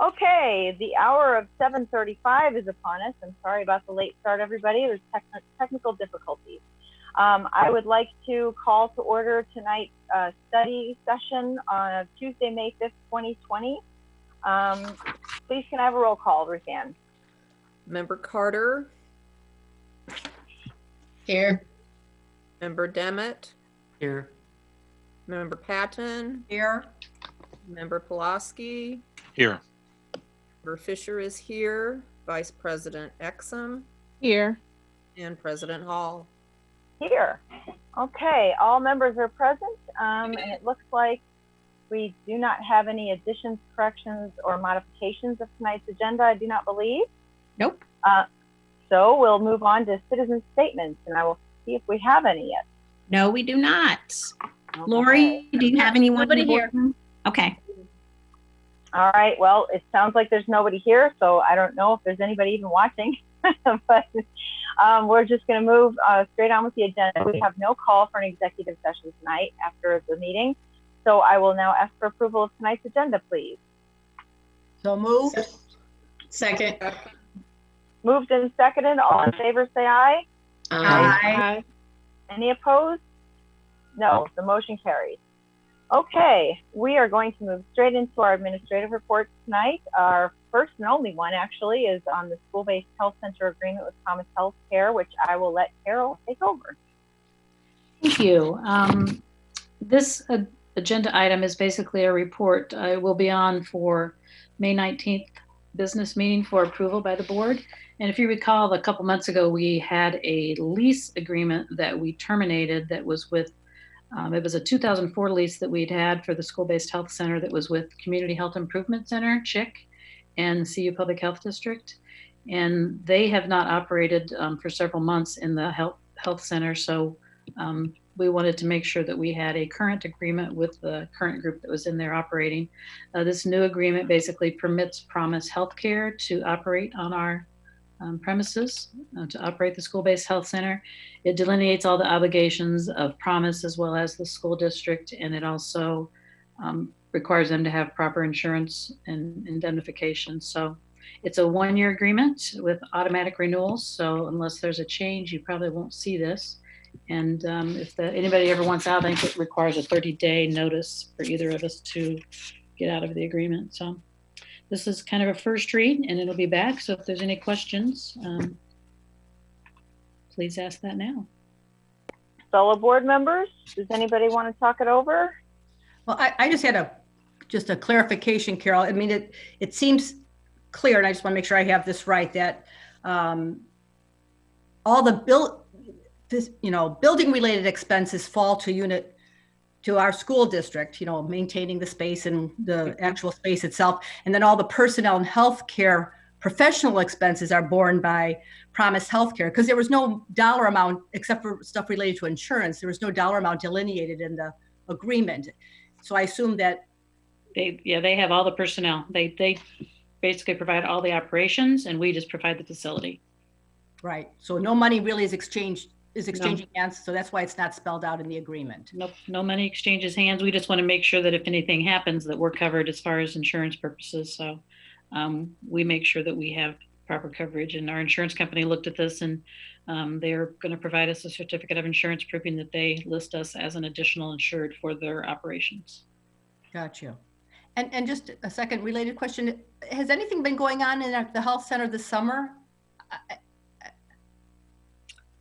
Okay, the hour of 7:35 is upon us. I'm sorry about the late start, everybody. There's technical difficulties. I would like to call to order tonight's study session on Tuesday, May 5th, 2020. Please can I have a roll call, Ruth Ann? Member Carter. Here. Member Demet. Here. Member Patton. Here. Member Pulaski. Here. Member Fisher is here. Vice President Exum. Here. And President Hall. Here. Okay, all members are present, and it looks like we do not have any additions, corrections, or modifications of tonight's agenda, I do not believe. Nope. So we'll move on to citizen statements, and I will see if we have any yet. No, we do not. Okay. Lori, do you have anyone? Nobody here. Okay. All right, well, it sounds like there's nobody here, so I don't know if there's anybody even watching, but we're just going to move straight on with the agenda. We have no call for an executive session tonight after the meeting, so I will now ask for approval of tonight's agenda, please. So moved. Second. Moved and seconded. All in favor, say aye. Aye. Any opposed? No, the motion carries. Okay, we are going to move straight into our administrative reports tonight. Our first and only one actually is on the school-based health center agreement with Promise Health Care, which I will let Carol take over. Thank you. This agenda item is basically a report. I will be on for May 19th business meeting for approval by the board. And if you recall, a couple months ago, we had a lease agreement that we terminated that was with, it was a 2004 lease that we'd had for the school-based health center that was with Community Health Improvement Center, CHIC, and CU Public Health District. And they have not operated for several months in the health center. So we wanted to make sure that we had a current agreement with the current group that was in there operating. This new agreement basically permits Promise Healthcare to operate on our premises, to operate the school-based health center. It delineates all the obligations of Promise as well as the school district, and it also requires them to have proper insurance and indemnification. So it's a one-year agreement with automatic renewals. So unless there's a change, you probably won't see this. And if anybody ever wants out, I think it requires a 30-day notice for either of us to get out of the agreement. So this is kind of a first read, and it'll be back. So if there's any questions, please ask that now. Fellow board members, does anybody want to talk it over? Well, I just had a clarification, Carol. I mean, it seems clear, and I just want to make sure I have this right, that all the building related expenses fall to our school district, maintaining the space and the actual space itself. And then all the personnel and healthcare professional expenses are borne by Promise Healthcare, because there was no dollar amount except for stuff related to insurance. There was no dollar amount delineated in the agreement. So I assume that they have all the personnel. They basically provide all the operations, and we just provide the facility. Right. So no money really is exchanging hands. So that's why it's not spelled out in the agreement. Nope, no money exchanges hands. We just want to make sure that if anything happens, that we're covered as far as insurance purposes. So we make sure that we have proper coverage, and our insurance company looked at this, and they're going to provide us a certificate of insurance proving that they list us as an additional insured for their operations. Gotcha. And just a second related question. Has anything been going on in the health center this summer?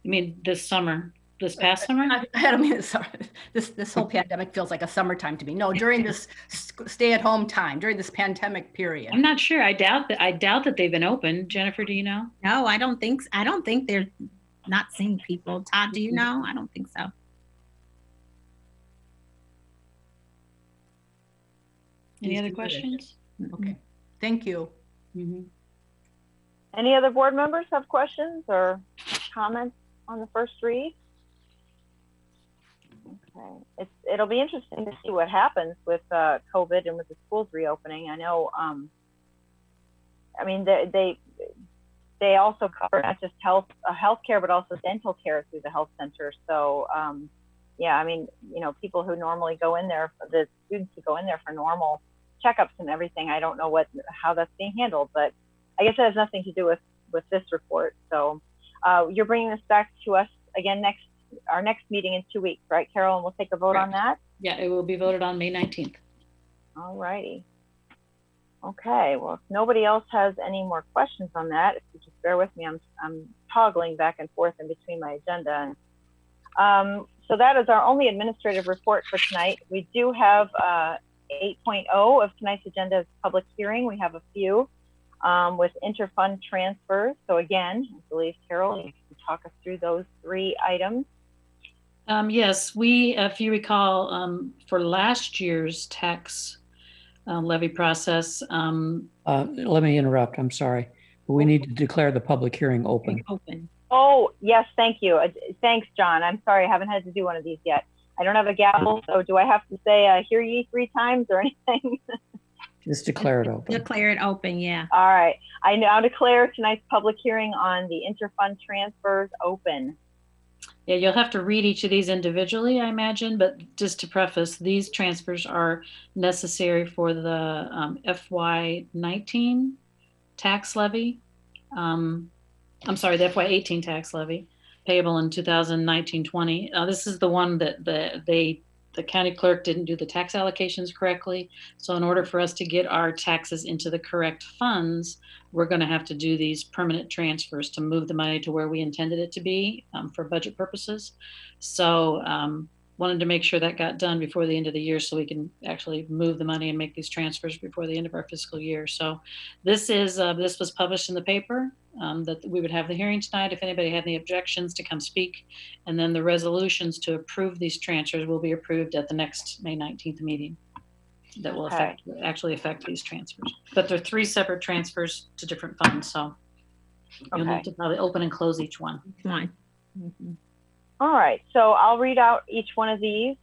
You mean this summer, this past summer? I don't mean this summer. This whole pandemic feels like a summertime to me. No, during this stay-at-home time, during this pandemic period. I'm not sure. I doubt that they've been open. Jennifer, do you know? No, I don't think they're not seeing people. Todd, do you know? I don't think so. Any other questions? Okay, thank you. Mm-hmm. Any other board members have questions or comments on the first read? Okay, it'll be interesting to see what happens with COVID and with the schools reopening. I know, I mean, they also cover not just healthcare, but also dental care through the health center. So yeah, I mean, people who normally go in there, the students who go in there for normal checkups and everything. I don't know how that's being handled, but I guess it has nothing to do with this report. So you're bringing this back to us again our next meeting in 2 weeks, right, Carol? And we'll take a vote on that. Yeah, it will be voted on May 19th. All righty. Okay, well, if nobody else has any more questions on that, if you just bear with me, I'm toggling back and forth in between my agenda. So that is our only administrative report for tonight. We do have 8.0 of tonight's agenda is public hearing. We have a few with interfund transfers. So again, I believe, Carol, you can talk us through those 3 items. Yes, if you recall, for last year's tax levy process. Let me interrupt. I'm sorry. We need to declare the public hearing open. Oh, yes, thank you. Thanks, John. I'm sorry, I haven't had to do one of these yet. I don't have a gavel, so do I have to say hear ye 3 times or anything? Just declare it open. Declare it open, yeah. All right. I now declare tonight's public hearing on the interfund transfers open. Yeah, you'll have to read each of these individually, I imagine, but just to preface, these transfers are necessary for the FY19 tax levy. I'm sorry, the FY18 tax levy payable in 2019-20. This is the one that the county clerk didn't do the tax allocations correctly. So in order for us to get our taxes into the correct funds, we're going to have to do these permanent transfers to move the money to where we intended it to be for budget purposes. So wanted to make sure that got done before the end of the year so we can actually move the money and make these transfers before the end of our fiscal year. So this was published in the paper that we would have the hearing tonight. If anybody had any objections, to come speak. And then the resolutions to approve these transfers will be approved at the next May 19th meeting. That will actually affect these transfers. But they're 3 separate transfers to different funds. So you'll need to probably open and close each one. Fine. Mm-hmm. All right, so I'll read out each one of these.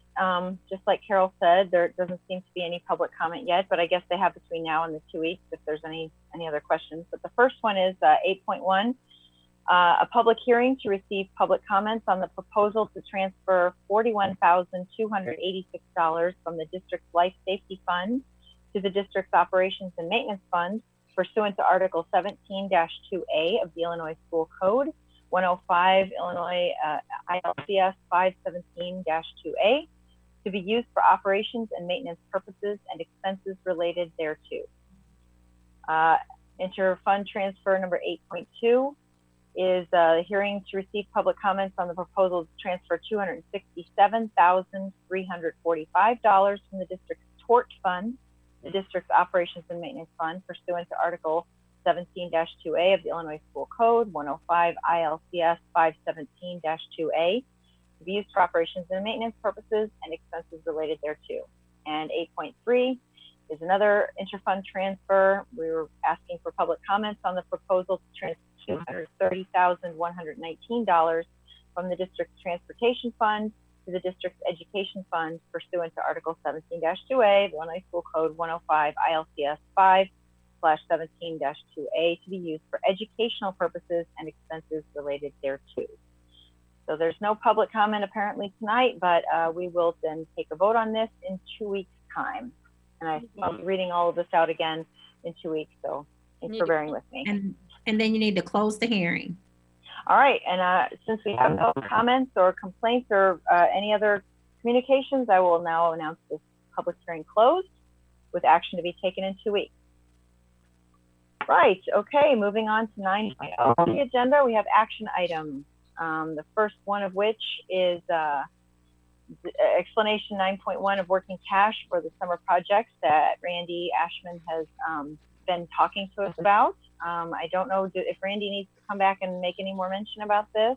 Just like Carol said, there doesn't seem to be any public comment yet, but I guess they have between now and the 2 weeks if there's any other questions. But the first one is 8.1, a public hearing to receive public comments on the proposal to transfer $41,286 from the district's life safety fund to the district's operations and maintenance fund pursuant to Article 17-2A of the Illinois School Code, 105 Illinois ILCS 517-2A, to be used for operations and maintenance purposes and expenses related thereto. Interfund transfer number 8.2 is a hearing to receive public comments on the proposal to transfer $267,345 from the district's tort fund, the district's operations and maintenance fund pursuant to Article 17-2A of the Illinois School Code, 105 ILCS 517-2A, to be used for operations and maintenance purposes and expenses related thereto. And 8.3 is another interfund transfer. We were asking for public comments on the proposal to transfer $230,119 from the district's transportation fund to the district's education fund pursuant to Article 17-2A of the Illinois School Code, 105 ILCS 5/17-2A, to be used for educational purposes and expenses related thereto. So there's no public comment apparently tonight, but we will then take a vote on this in 2 weeks' time. And I'll be reading all of this out again in 2 weeks, so thanks for bearing with me. And then you need to close the hearing. All right, and since we have no comments or complaints or any other communications, I will now announce this public hearing closed with action to be taken in 2 weeks. Right, okay, moving on to 9.0 on the agenda, we have action items. The first one of which is explanation 9.1 of working cash for the summer projects that Randy Ashman has been talking to us about. I don't know if Randy needs to come back and make any more mention about this.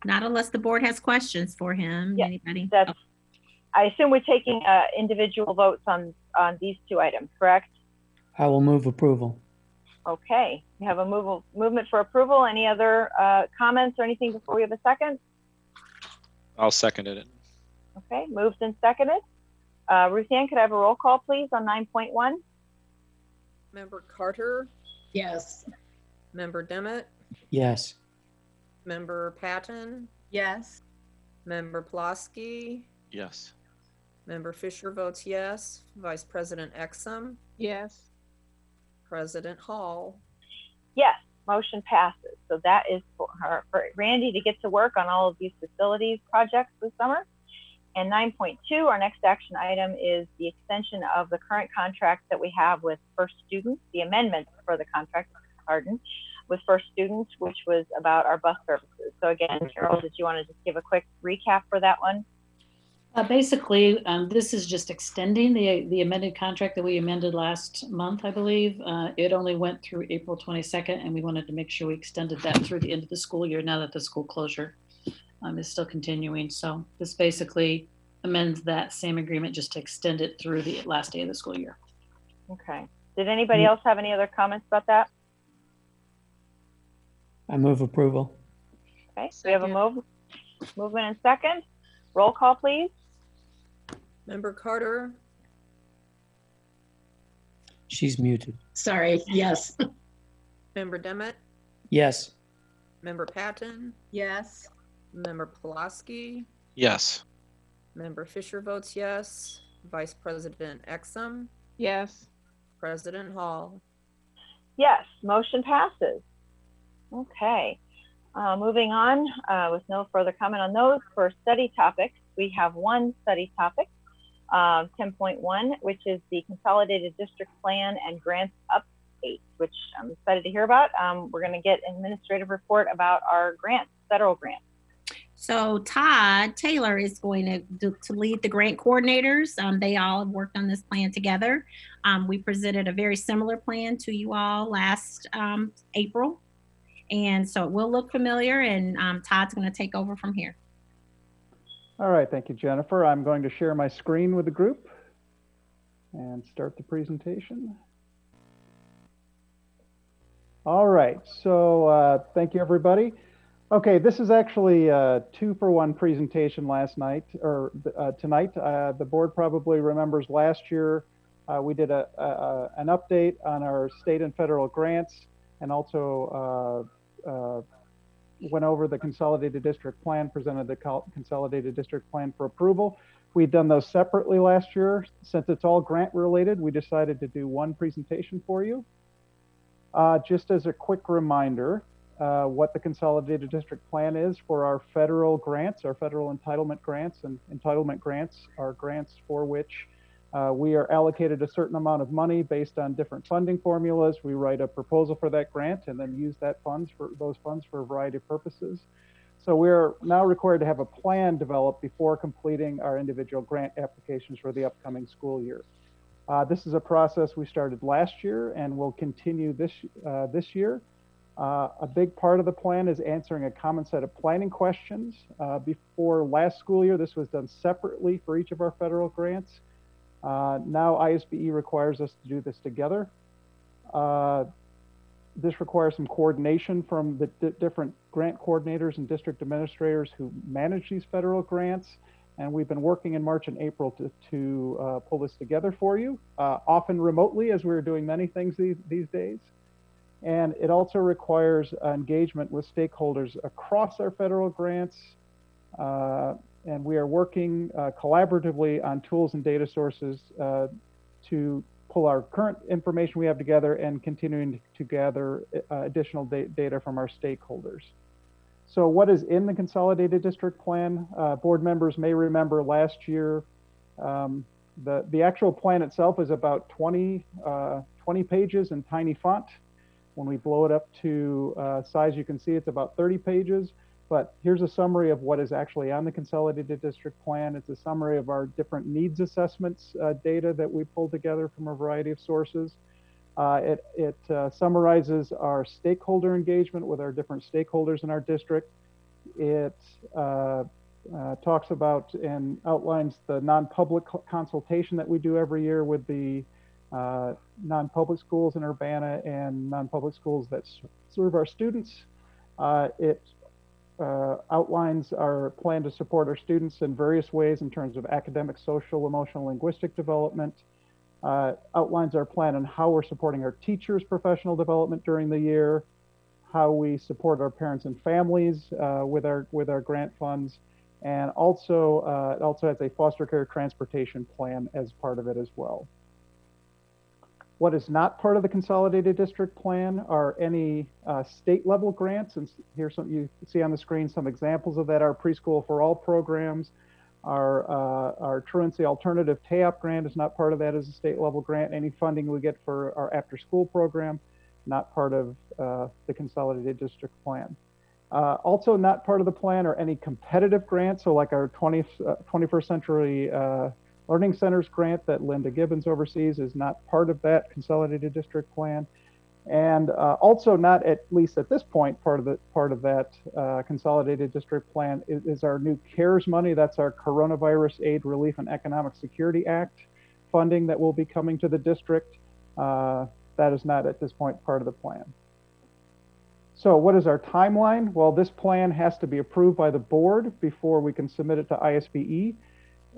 Not unless the board has questions for him. Yeah, anybody? I assume we're taking individual votes on these 2 items, correct? I will move approval. Okay, we have a movement for approval. Any other comments or anything before we have a second? I'll second it. Okay, moved and seconded. Ruth Ann, could I have a roll call, please, on 9.1? Member Carter, Yes. Member Demmett, Yes. Member Patton, Yes. Member Plosky, Yes. Member Fisher votes yes. Vice President Exum, Yes. President Hall. Yes, motion passes. So that is for Randy to get to work on all of these facilities projects this summer. And 9.2, our next action item is the extension of the current contract that we have with First Students, the amendments for the contract, pardon, with First Students, which was about our bus services. So again, Carol, did you want to just give a quick recap for that one? Basically, this is just extending the amended contract that we amended last month, I believe. It only went through April 22nd, and we wanted to make sure we extended that through the end of the school year now that the school closure is still continuing. So this basically amends that same agreement just to extend it through the last day of the school year. Okay. Did anybody else have any other comments about that? I move approval. Okay, so we have a movement and second. Roll call, please. Member Carter, She's muted. Sorry, yes. Member Demmett, Yes. Member Patton, Yes. Member Pulaski, Yes. Member Fisher votes yes. Vice President Exum, Yes. President Hall. Yes, motion passes. Okay, moving on with no further comment on those. For study topics, we have one study topic, 10.1, which is the Consolidated District Plan and Grants Update, which I'm excited to hear about. We're going to get an administrative report about our grants, federal grants. So Todd Taylor is going to lead the grant coordinators. They all have worked on this plan together. We presented a very similar plan to you all last April. And so it will look familiar, and Todd's going to take over from here. All right, thank you, Jennifer. I'm going to share my screen with the group and start the presentation. All right, so thank you, everybody. Okay, this is actually a 2-for-1 presentation tonight. The board probably remembers last year we did an update on our state and federal grants, and also went over the Consolidated District Plan, presented the Consolidated District Plan for approval. We'd done those separately last year. Since it's all grant related, we decided to do one presentation for you. Just as a quick reminder, what the Consolidated District Plan is for our federal grants, our federal entitlement grants. And entitlement grants are grants for which we are allocated a certain amount of money based on different funding formulas. We write a proposal for that grant and then use those funds for a variety of purposes. So we're now required to have a plan developed before completing our individual grant applications for the upcoming school year. This is a process we started last year and will continue this year. A big part of the plan is answering a common set of planning questions. Before last school year, this was done separately for each of our federal grants. Now ISBE requires us to do this together. This requires some coordination from the different grant coordinators and district administrators who manage these federal grants. And we've been working in March and April to pull this together for you, often remotely, as we're doing many things these days. And it also requires engagement with stakeholders across our federal grants. And we are working collaboratively on tools and data sources to pull our current information we have together and continuing to gather additional data from our stakeholders. So what is in the Consolidated District Plan? Board members may remember last year, the actual plan itself is about 20 pages in tiny font. When we blow it up to size, you can see it's about 30 pages. But here's a summary of what is actually on the Consolidated District Plan. It's a summary of our different needs assessments data that we pulled together from a variety of sources. It summarizes our stakeholder engagement with our different stakeholders in our district. It talks about and outlines the non-public consultation that we do every year with the non-public schools in Urbana and non-public schools that serve our students. It outlines our plan to support our students in various ways in terms of academic, social, emotional, linguistic development. Outlines our plan on how we're supporting our teachers' professional development during the year, how we support our parents and families with our grant funds, And also, it also has a foster care transportation plan as part of it as well. What is not part of the Consolidated District Plan are any state level grants. And here's some, you see on the screen some examples of that. Our Preschool for All programs, our Truancy Alternative TAP grant is not part of that as a state level grant. Any funding we get for our after school program, not part of the Consolidated District Plan. Also not part of the plan are any competitive grants. So like our 21st Century Learning Centers grant that Linda Gibbons oversees is not part of that Consolidated District Plan. And also not, at least at this point, part of that Consolidated District Plan is our new CARES money. That's our Coronavirus Aid, Relief, and Economic Security Act funding that will be coming to the district. That is not at this point part of the plan. So what is our timeline? Well, this plan has to be approved by the board before we can submit it to ISBE.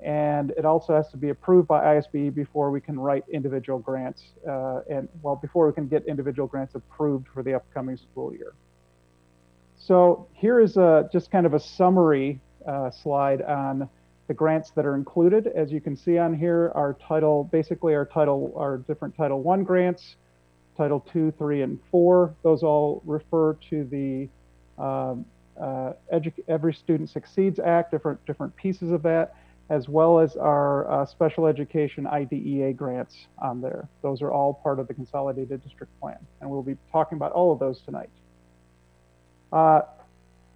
And it also has to be approved by ISBE before we can write individual grants, before we can get individual grants approved for the upcoming school year. So here is just kind of a summary slide on the grants that are included. As you can see on here, our different Title I grants, Title II, III, and IV. Those all refer to the Every Student Succeeds Act, different pieces of that, as well as our special education IDEA grants on there. Those are all part of the Consolidated District Plan, and we'll be talking about all of those tonight.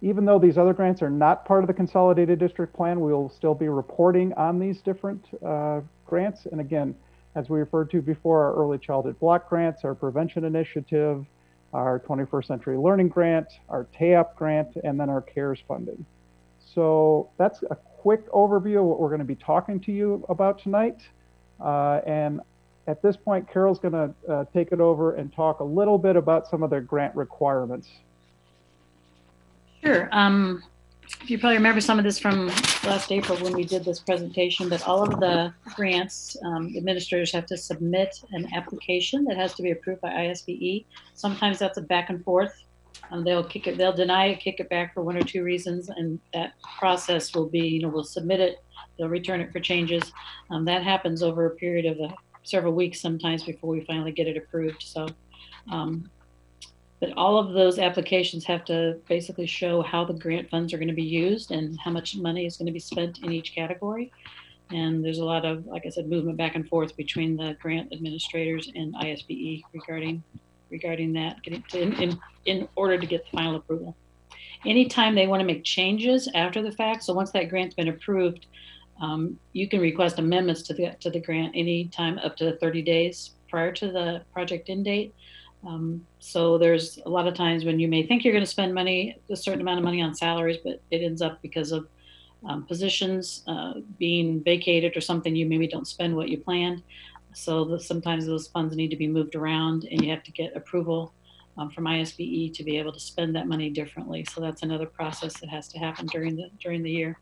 Even though these other grants are not part of the Consolidated District Plan, we will still be reporting on these different grants. And again, as we referred to before, our Early Childhood Block Grants, our Prevention Initiative, our 21st Century Learning Grant, our TAP grant, and then our CARES funding. So that's a quick overview of what we're going to be talking to you about tonight. And at this point, Carol's going to take it over and talk a little bit about some of the grant requirements. Sure. You probably remember some of this from last April when we did this presentation, but all of the grants, administrators have to submit an application that has to be approved by ISBE. Sometimes that's a back and forth. They'll deny it, kick it back for one or two reasons, and that process will be, we'll submit it, they'll return it for changes. That happens over a period of several weeks sometimes before we finally get it approved. So, but all of those applications have to basically show how the grant funds are going to be used and how much money is going to be spent in each category. And there's a lot of, like I said, movement back and forth between the grant administrators and ISBE regarding that, in order to get the final approval. Anytime they want to make changes after the fact, so once that grant's been approved, you can request amendments to the grant anytime up to 30 days prior to the project end date. So there's a lot of times when you may think you're going to spend money, a certain amount of money on salaries, but it ends up because of positions being vacated or something, you maybe don't spend what you planned. So sometimes those funds need to be moved around and you have to get approval from ISBE to be able to spend that money differently. So that's another process that has to happen during the year.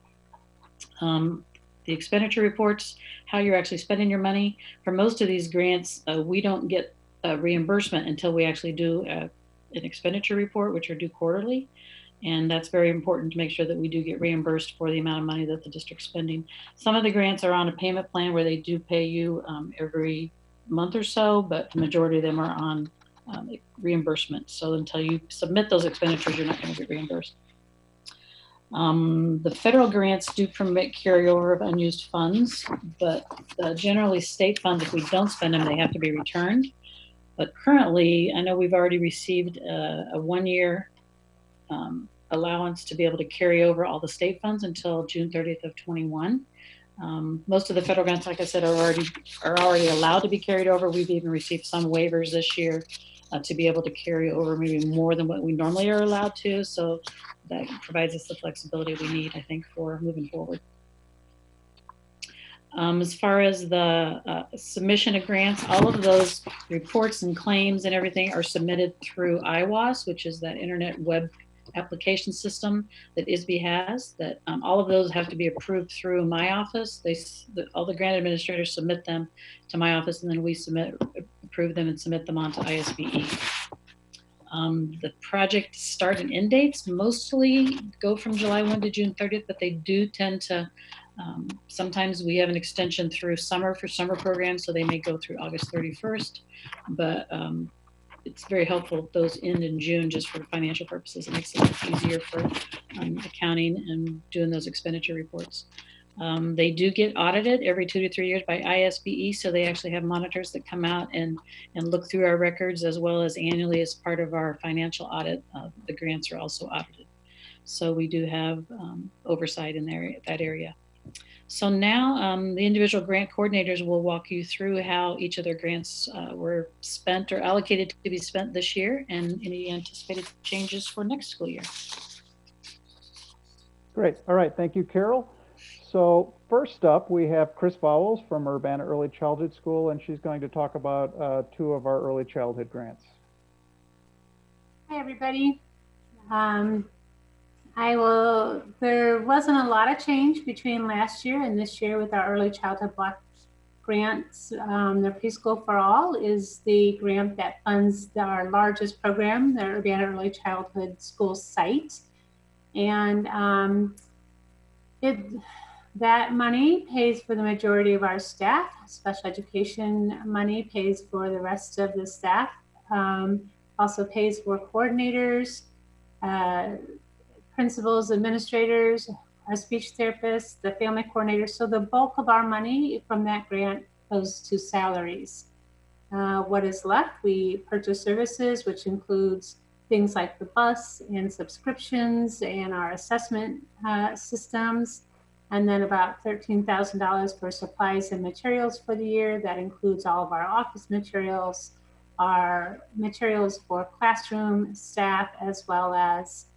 The expenditure reports, how you're actually spending your money. For most of these grants, we don't get reimbursement until we actually do an expenditure report, which are due quarterly. And that's very important to make sure that we do get reimbursed for the amount of money that the district's spending. Some of the grants are on a payment plan where they do pay you every month or so, but the majority of them are on reimbursement. So until you submit those expenditures, you're not going to get reimbursed. The federal grants do permit carryover of unused funds, but generally state funds, if we don't spend them, they have to be returned. But currently, I know we've already received a 1-year allowance to be able to carry over all the state funds until June 30th of 21. Most of the federal grants, like I said, are already allowed to be carried over. We've even received some waivers this year to be able to carry over maybe more than what we normally are allowed to. So that provides us the flexibility we need, I think, for moving forward. As far as the submission of grants, all of those reports and claims and everything are submitted through IWAS, which is that internet web application system that ISBE has. That all of those have to be approved through my office. All the grant administrators submit them to my office, and then we approve them and submit them on to ISBE. The project start and end dates mostly go from July 1 to June 30th, but they do tend to, sometimes we have an extension through summer for summer programs, so they may go through August 31st, but it's very helpful if those end in June just for financial purposes. It makes it much easier for accounting and doing those expenditure reports. They do get audited every 2 to 3 years by ISBE, so they actually have monitors that come out and look through our records, as well as annually as part of our financial audit. The grants are also audited. So we do have oversight in that area. So now the individual grant coordinators will walk you through how each of their grants were spent or allocated to be spent this year and any anticipated changes for next school year. Great. All right. Thank you, Carol. So first up, we have Chris Vowles from Urbana Early Childhood School, and she's going to talk about 2 of our early childhood grants. Hi, everybody. There wasn't a lot of change between last year and this year with our early childhood block grants. The Preschool for All is the grant that funds our largest program, the Urbana Early Childhood School site. And that money pays for the majority of our staff. Special education money pays for the rest of the staff. Also pays for coordinators, principals, administrators, our speech therapists, the family coordinators. So the bulk of our money from that grant goes to salaries. What is left, we purchase services, which includes things like the bus and subscriptions and our assessment systems, and then about $13,000 for supplies and materials for the year. That includes all of our office materials, our materials for classroom staff, as well as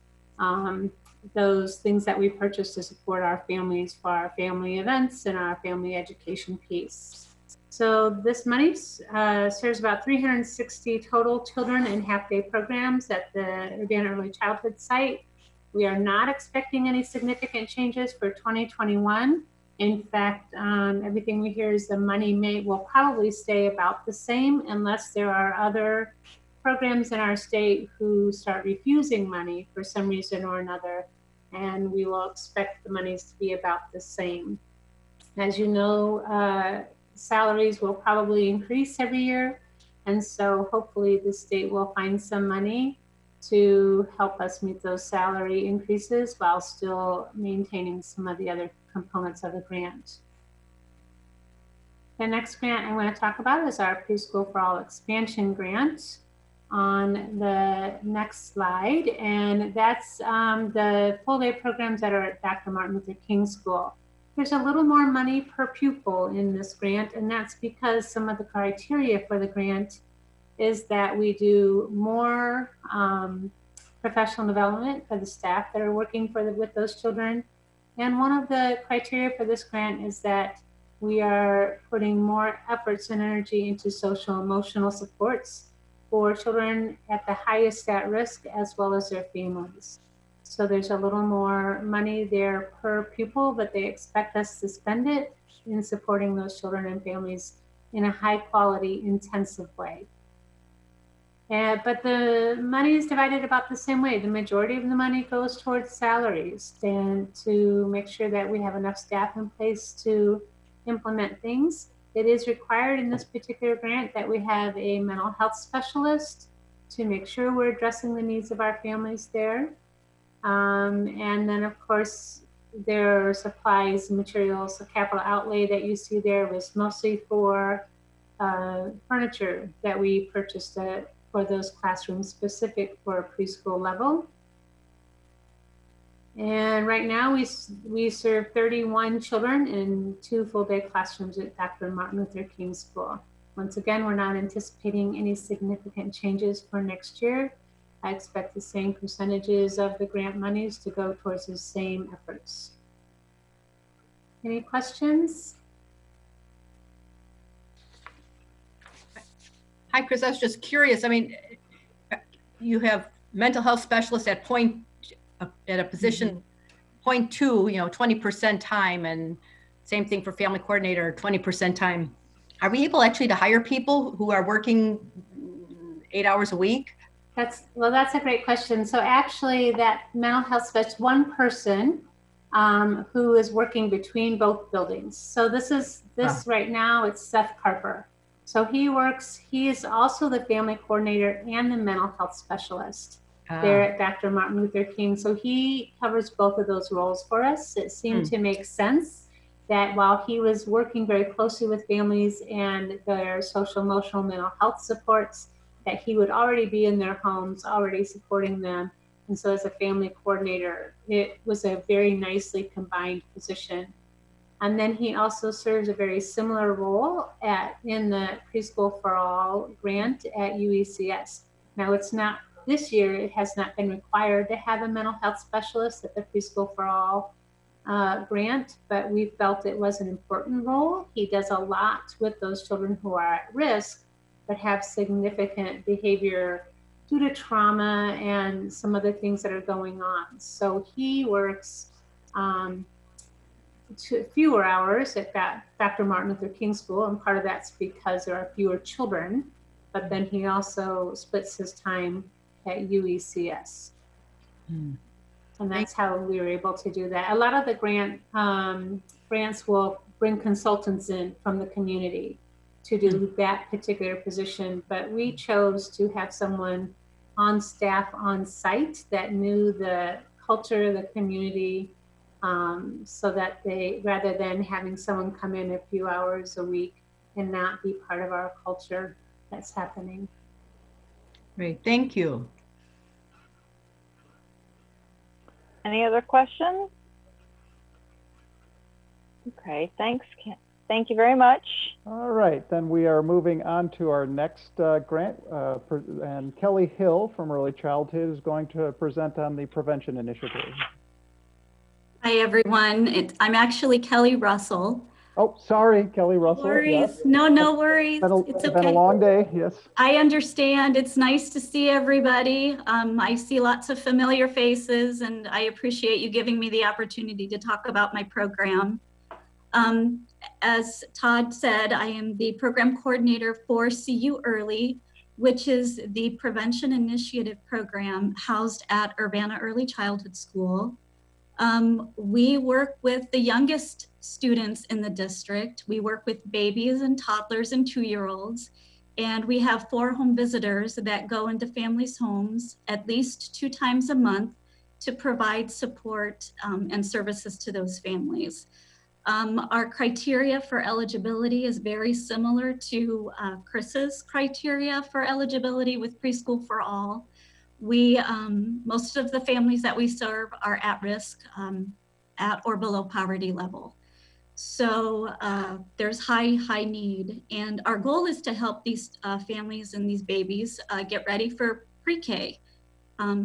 those things that we purchase to support our families for our family events and our family education piece. So this money serves about 360 total children in half-day programs at the Urbana Early Childhood site. We are not expecting any significant changes for 2021. In fact, everything we hear is the money will probably stay about the same unless there are other programs in our state who start refusing money for some reason or another, and we will expect the monies to be about the same. As you know, salaries will probably increase every year, and so hopefully the state will find some money to help us meet those salary increases while still maintaining some of the other components of the grant. The next grant I want to talk about is our Preschool for All expansion grant on the next slide, and that's the full day programs that are at Dr. Martin Luther King School. There's a little more money per pupil in this grant, and that's because some of the criteria for the grant is that we do more professional development for the staff that are working with those children. And one of the criteria for this grant is that we are putting more efforts and energy into social emotional supports for children at the highest at risk, as well as their families. So there's a little more money there per pupil, but they expect us to spend it in supporting those children and families in a high quality, intensive way. But the money is divided about the same way. The majority of the money goes towards salaries and to make sure that we have enough staff in place to implement things. It is required in this particular grant that we have a mental health specialist to make sure we're addressing the needs of our families there. And then of course, there are supplies and materials. The capital outlay that you see there was mostly for furniture that we purchased for those classrooms specific for a preschool level. And right now we serve 31 children in 2 full-day classrooms at Dr. Martin Luther King School. Once again, we're not anticipating any significant changes for next year. I expect the same percentages of the grant monies to go towards the same efforts. Any questions? Hi, Chris. I was just curious. I mean, you have mental health specialists at a position 0.2, 20% time, and same thing for family coordinator, 20% time. Are we able actually to hire people who are working 8 hours a week? That's a great question. So actually that mental health specialist, one person who is working between both buildings. So this right now, it's Seth Carper. So he is also the family coordinator and the mental health specialist there at Dr. Martin Luther King. So he covers both of those roles for us. It seemed to make sense that while he was working very closely with families and their social, emotional, mental health supports, that he would already be in their homes, already supporting them. And so as a family coordinator, it was a very nicely combined position. And then he also serves a very similar role in the Preschool for All grant at UECS. Now it's not, this year, it has not been required to have a mental health specialist at the Preschool for All grant, but we felt it was an important role. He does a lot with those children who are at risk, but have significant behavior due to trauma and some other things that are going on. So he works fewer hours at Dr. Martin Luther King School, and part of that's because there are fewer children, but then he also splits his time at UECS. And that's how we were able to do that. A lot of the grants will bring consultants in from the community to do that particular position, but we chose to have someone on staff on site that knew the culture, the community, so that they, rather than having someone come in a few hours a week and not be part of our culture that's happening. Great, thank you. Any other questions? Okay, thanks. Thank you very much. All right, then we are moving on to our next grant, and Kelly Hill from Early Childhood is going to present on the prevention initiative. Hi, everyone. I'm actually Kelly Russell. Oh, sorry, Kelly Russell. No worries. Yes. No worries. It's been a long day, yes. I understand. It's nice to see everybody. I see lots of familiar faces, and I appreciate you giving me the opportunity to talk about my program. As Todd said, I am the program coordinator for CU Early, which is the prevention initiative program housed at Urbana Early Childhood School. We work with the youngest students in the district. We work with babies and toddlers and 2-year-olds. And we have 4 home visitors that go into families' homes at least 2 times a month to provide support and services to those families. Our criteria for eligibility is very similar to Chris's criteria for eligibility with Preschool for All. We, most of the families that we serve are at risk at or below poverty level. So there's high need. And our goal is to help these families and these babies get ready for pre-K.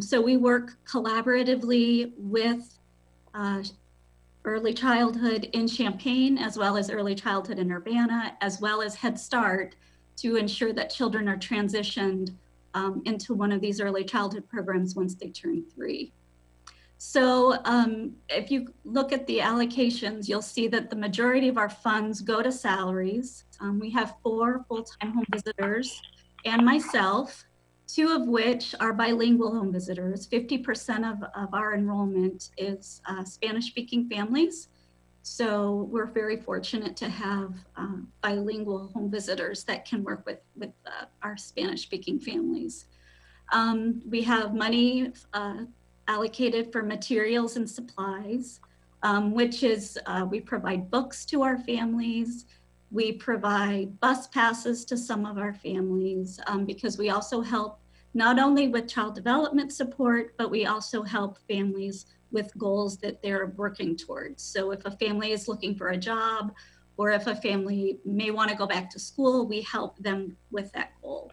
So we work collaboratively with Early Childhood in Champaign, as well as Early Childhood in Urbana, as well as Head Start, to ensure that children are transitioned into one of these early childhood programs once they turn 3. So if you look at the allocations, you'll see that the majority of our funds go to salaries. We have 4 full-time home visitors and myself, 2 of which are bilingual home visitors. 50% of our enrollment is Spanish-speaking families. So we're very fortunate to have bilingual home visitors that can work with our Spanish-speaking families. We have money allocated for materials and supplies, which is we provide books to our families. We provide bus passes to some of our families because we also help not only with child development support, but we also help families with goals that they're working towards. So if a family is looking for a job, or if a family may want to go back to school, we help them with that goal.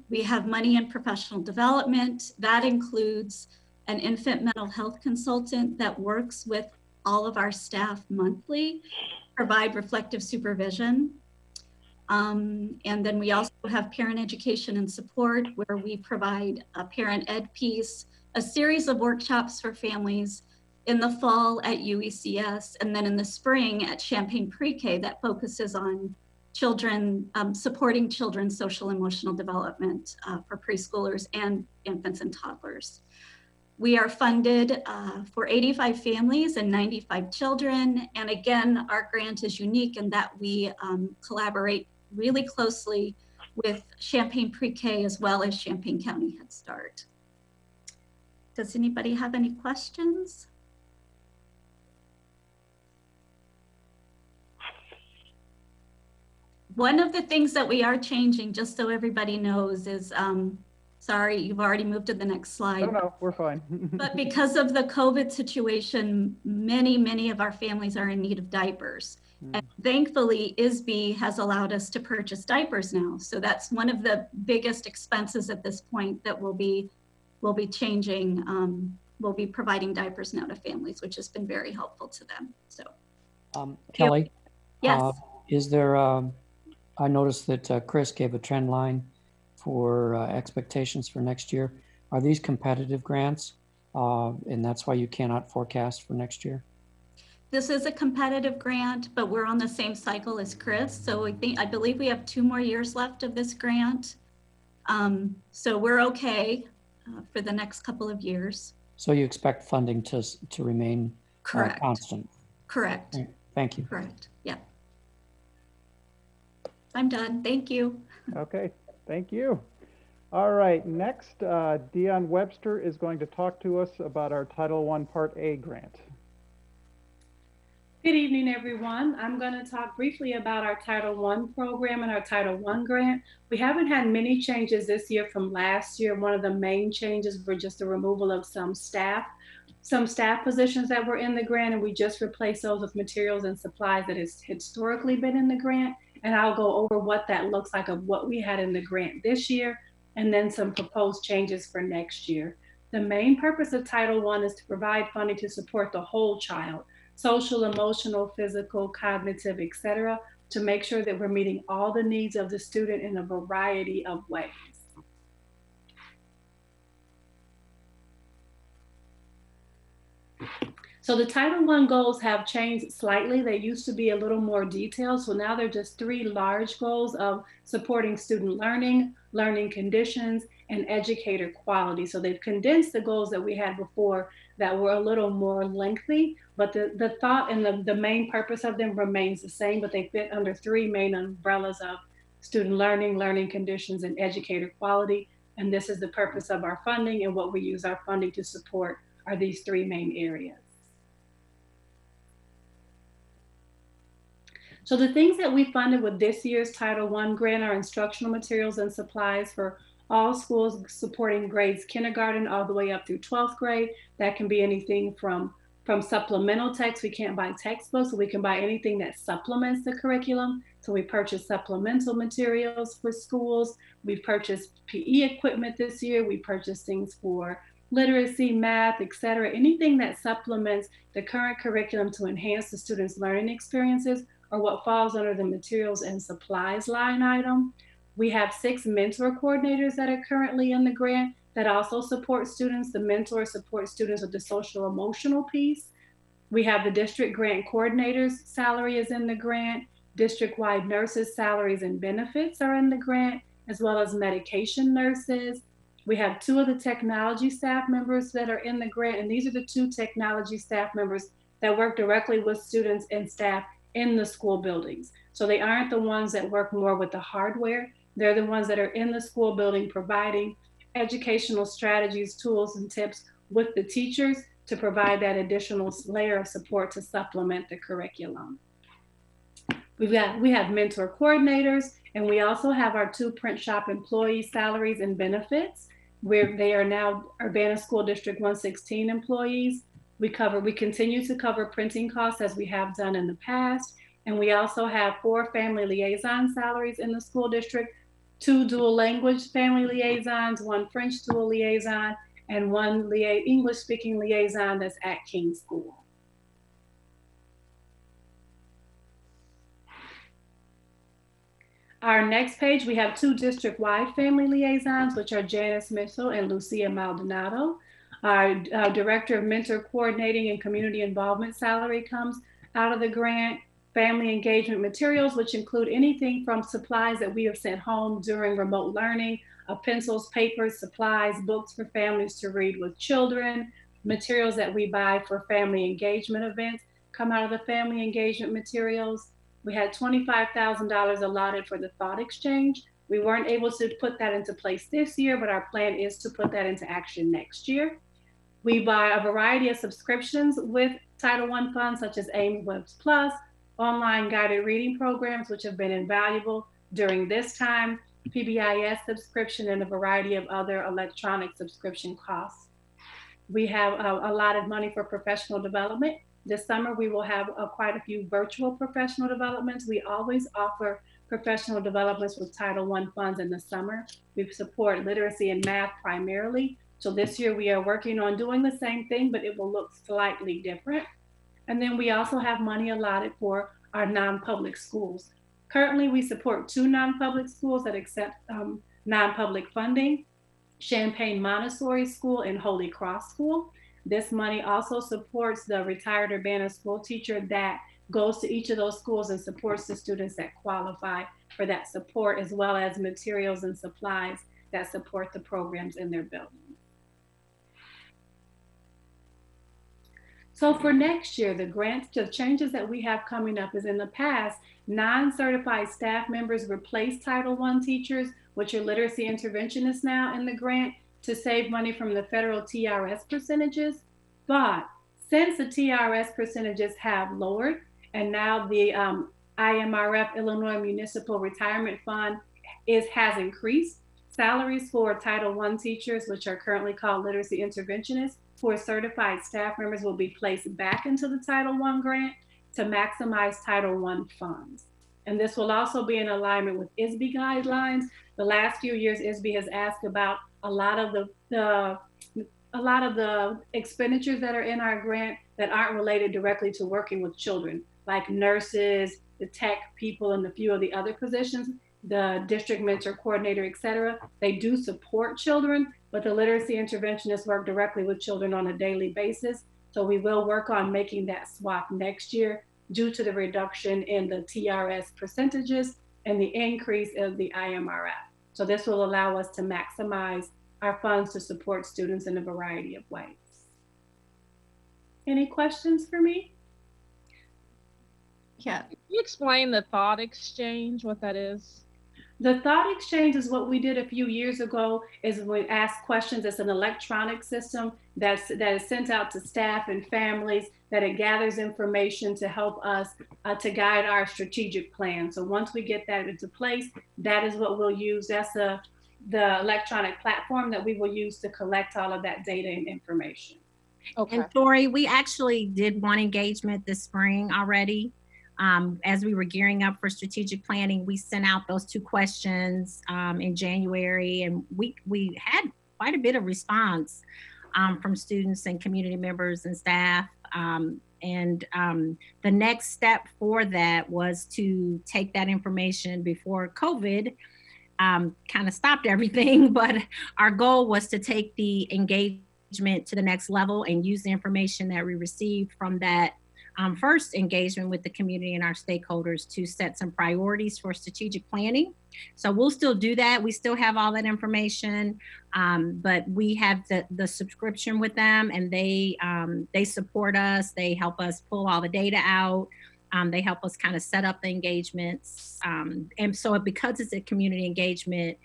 We have money in professional development. That includes an infant mental health consultant that works with all of our staff monthly, provide reflective supervision. And then we also have parent education and support, where we provide a parent ed piece, a series of workshops for families in the fall at UECS, and then in the spring at Champaign Pre-K that focuses on children, supporting children's social emotional development for preschoolers and infants and toddlers. We are funded for 85 families and 95 children. And again, our grant is unique in that we collaborate really closely with Champaign Pre-K as well as Champaign County Head Start. Does anybody have any questions? One of the things that we are changing, just so everybody knows, is, sorry, you've already moved to the next slide. No, we're fine. But because of the COVID situation, many of our families are in need of diapers. And thankfully, ISB has allowed us to purchase diapers now. So that's one of the biggest expenses at this point that we'll be changing. We'll be providing diapers now to families, which has been very helpful to them. So, Kelly? Yes. Is there, I noticed that Chris gave a trend line for expectations for next year. Are these competitive grants? And that's why you cannot forecast for next year? This is a competitive grant, but we're on the same cycle as Chris. So I believe we have 2 more years left of this grant. So we're okay for the next couple of years. So you expect funding to remain Correct. Constant? Correct. Right. Thank you. Correct. Yeah. I'm done. Thank you. Okay, thank you. All right, next, Dion Webster is going to talk to us about our Title I Part A grant. Good evening, everyone. I'm going to talk briefly about our Title I program and our Title I grant. We haven't had many changes this year from last year. One of the main changes were just the removal of some staff positions that were in the grant, and we just replaced those with materials and supplies that has historically been in the grant. And I'll go over what that looks like of what we had in the grant this year, and then some proposed changes for next year. The main purpose of Title I is to provide funding to support the whole child, social, emotional, physical, cognitive, etc., to make sure that we're meeting all the needs of the student in a variety of ways. So the Title I goals have changed slightly. They used to be a little more detailed. So now they're just 3 large goals of supporting student learning, learning conditions, and educator quality. So they've condensed the goals that we had before that were a little more lengthy, but the thought and the main purpose of them remains the same, but they fit under 3 main umbrellas of student learning, learning conditions, and educator quality. And this is the purpose of our funding, and what we use our funding to support are these 3 main areas. So the things that we funded with this year's Title I grant are instructional materials and supplies for all schools supporting grades kindergarten all the way up through 12th grade. That can be anything from supplemental text. We can't buy textbooks, so we can buy anything that supplements the curriculum. So we purchased supplemental materials for schools. We've purchased PE equipment this year. We purchased things for literacy, math, etc. Anything that supplements the current curriculum to enhance the students' learning experiences or what falls under the materials and supplies line item. We have 6 mentor coordinators that are currently in the grant that also support students. The mentors support students with the social emotional piece. We have the district grant coordinators' salary is in the grant. District-wide nurses' salaries and benefits are in the grant, as well as medication nurses. We have 2 of the technology staff members that are in the grant, and these are the 2 technology staff members that work directly with students and staff in the school buildings. So they aren't the ones that work more with the hardware. They're the ones that are in the school building providing educational strategies, tools, and tips with the teachers to provide that additional layer of support to supplement the curriculum. We have mentor coordinators, and we also have our 2 print shop employee salaries and benefits, where they are now Urbana School District 116 employees. We continue to cover printing costs as we have done in the past. And we also have 4 family liaison salaries in the school district, 2 dual language family liaisons, 1 French dual liaison, and 1 English speaking liaison that's at King School. Our next page, we have 2 district-wide family liaisons, which are Janice Mitchell and Lucia Maldonado. Our Director of Mentor Coordinating and Community Involvement salary comes out of the grant. family engagement materials, which include anything from supplies that we have sent home during remote learning, pencils, papers, supplies, books for families to read with children, materials that we buy for family engagement events come out of the family engagement materials. We had $25,000 allotted for the thought exchange. We weren't able to put that into place this year, but our plan is to put that into action next year. We buy a variety of subscriptions with Title I funds, such as AIM Webs Plus, online guided reading programs, which have been invaluable during this time, PBIS subscription, and a variety of other electronic subscription costs. We have a lot of money for professional development. This summer, we will have quite a few virtual professional developments. We always offer professional developments with Title I funds in the summer. We support literacy and math primarily. So this year we are working on doing the same thing, but it will look slightly different. And then we also have money allotted for our non-public schools. Currently, we support 2 non-public schools that accept non-public funding, Champaign Montessori School and Holy Cross School. This money also supports the retired Urbana school teacher that goes to each of those schools and supports the students that qualify for that support, as well as materials and supplies that support the programs in their building. So for next year, the changes that we have coming up is, in the past, non-certified staff members replace Title I teachers, which are literacy interventionists now in the grant, to save money from the federal TRS percentages. But since the TRS percentages have lowered, and now the IMRF, Illinois Municipal Retirement Fund, has increased, salaries for Title I teachers, which are currently called literacy interventionists, who are certified staff members, will be placed back into the Title I grant to maximize Title I funds. And this will also be in alignment with ISB guidelines. The last few years, ISB has asked about a lot of the expenditures that are in our grant that aren't related directly to working with children, like nurses, the tech people, and a few of the other positions, the district mentor coordinator, et cetera. They do support children, but the literacy interventionists work directly with children on a daily basis. So we will work on making that swap next year due to the reduction in the TRS percentages and the increase of the IMRF. So this will allow us to maximize our funds to support students in a variety of ways. Any questions for me? Yeah. Can you explain the thought exchange, what that is? The thought exchange is what we did a few years ago. Is we ask questions. It's an electronic system that is sent out to staff and families, that it gathers information to help us to guide our strategic plan. So once we get that into place, that is what we'll use. That's the electronic platform that we will use to collect all of that data and information. Okay. And Tori, we actually did one engagement this spring already. As we were gearing up for strategic planning, we sent out those 2 questions in January, and we had quite a bit of response from students and community members and staff. The next step for that was to take that information before COVID kind of stopped everything, but our goal was to take the engagement to the next level and use the information that we received from that first engagement with the community and our stakeholders to set some priorities for strategic planning. So we'll still do that. We still have all that information, but we have the subscription with them, and they support us. They help us pull all the data out. They help us kind of set up the engagements. And so because it's a community engagement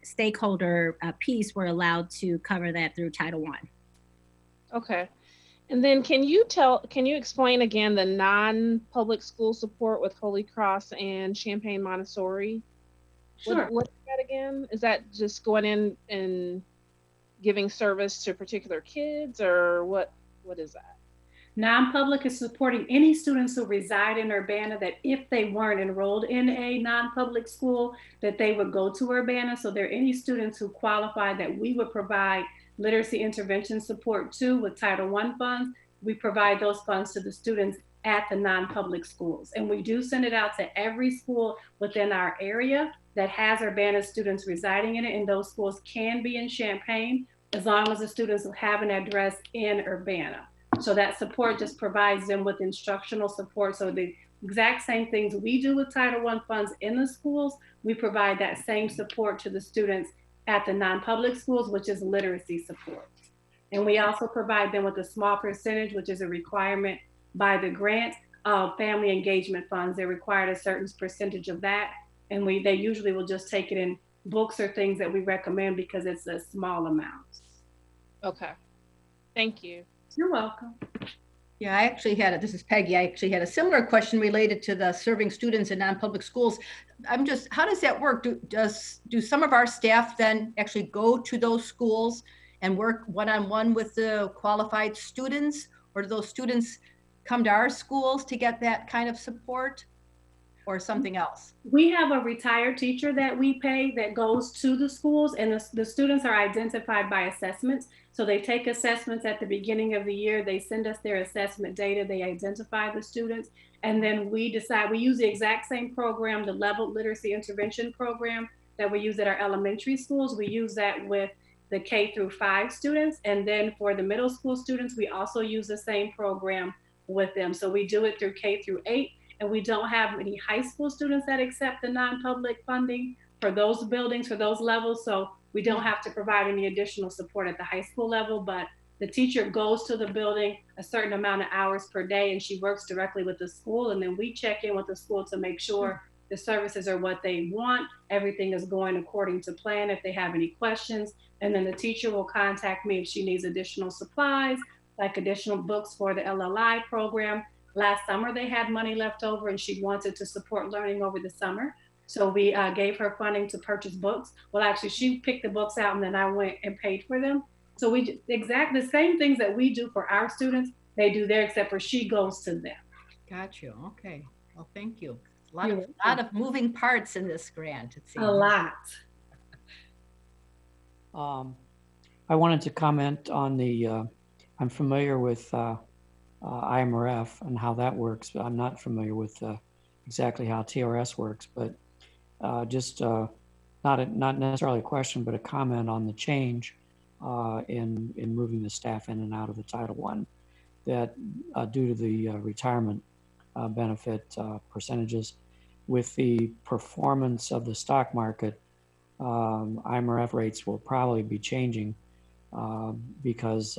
stakeholder piece, we're allowed to cover that through Title I. Okay. And then can you explain again the non-public school support with Holy Cross and Champaign Montessori? Sure. What is that again? Is that just going in and giving service to particular kids, or what is that? Non-public is supporting any students who reside in Urbana that if they weren't enrolled in a non-public school, that they would go to Urbana. So there are any students who qualify that we would provide literacy intervention support to with Title I funds. We provide those funds to the students at the non-public schools. And we do send it out to every school within our area that has Urbana students residing in it. And those schools can be in Champaign as long as the students have an address in Urbana. So that support just provides them with instructional support. So the exact same things we do with Title I funds in the schools, we provide that same support to the students at the non-public schools, which is literacy support. And we also provide them with a small percentage, which is a requirement by the grant, of family engagement funds. They're required a certain percentage of that. And they usually will just take it in books or things that we recommend because it's a small amount. Okay. Thank you. You're welcome. Yeah, I actually this is Peggy. I actually had a similar question related to the serving students in non-public schools. How does that work? Do some of our staff then actually go to those schools and work one-on-one with the qualified students? Or do those students come to our schools to get that kind of support, or something else? We have a retired teacher that we pay that goes to the schools, and the students are identified by assessments. So they take assessments at the beginning of the year. They send us their assessment data. They identify the students. And then we decide, we use the exact same program, the Leveled Literacy Intervention Program that we use at our elementary schools. We use that with the K-5 students. And then for the middle school students, we also use the same program with them. So we do it through K-8. And we don't have any high school students that accept the non-public funding for those buildings, for those levels. So we don't have to provide any additional support at the high school level, but the teacher goes to the building a certain amount of hours per day, and she works directly with the school. And then we check in with the school to make sure the services are what they want. Everything is going according to plan if they have any questions. And then the teacher will contact me if she needs additional supplies, like additional books for the LLI program. Last summer, they had money left over and she wanted to support learning over the summer. So we gave her funding to purchase books. Well, actually, she picked the books out and then I went and paid for them. So we exactly the same things that we do for our students, they do there, except for she goes to them. Got you. Okay. Well, thank you. A lot of moving parts in this grant, it seems. A lot. I wanted to comment on I'm familiar with IMRF and how that works, but I'm not familiar with exactly how TRS works, but just not necessarily a question, but a comment on the change in moving the staff in and out of the Title I, that due to the retirement benefit percentages, with the performance of the stock market, IMRF rates will probably be changing because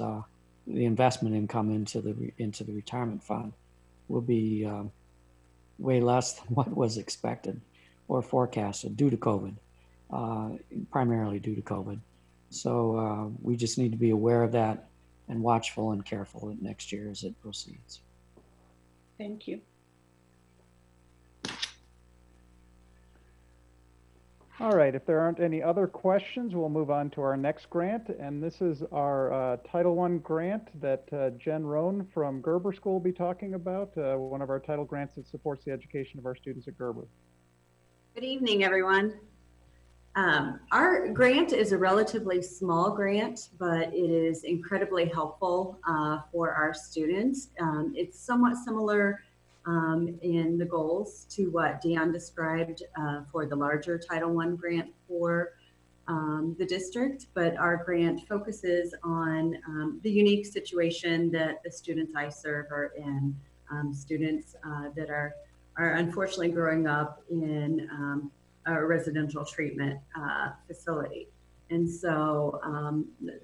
the investment income into the retirement fund will be way less than what was expected or forecasted due to COVID, primarily due to COVID. So we just need to be aware of that and watchful and careful next year as it proceeds. Thank you. All right, if there aren't any other questions, we'll move on to our next grant. And this is our Title I grant that Jen Roan from Gerber School will be talking about, one of our title grants that supports the education of our students at Gerber. Good evening, everyone. Our grant is a relatively small grant, but it is incredibly helpful for our students. It's somewhat similar in the goals to what Dion described for the larger Title I grant for the district, but our grant focuses on the unique situation that the students I serve are in, students that are unfortunately growing up in a residential treatment facility. And so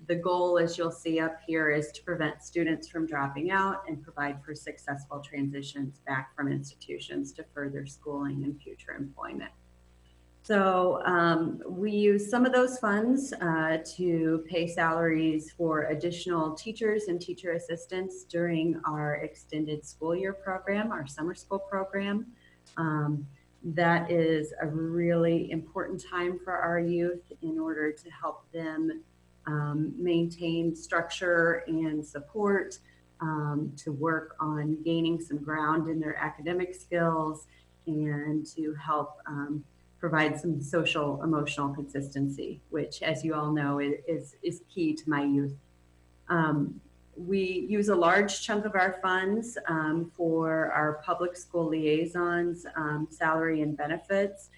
the goal, as you'll see up here, is to prevent students from dropping out and provide for successful transitions back from institutions to further schooling and future employment. So we use some of those funds to pay salaries for additional teachers and teacher assistants during our extended school year program, our summer school program. That is a really important time for our youth in order to help them maintain structure and support, to work on gaining some ground in their academic skills, and to help provide some social emotional consistency, which, as you all know, is key to my youth. We use a large chunk of our funds for our public school liaisons, salary and benefits.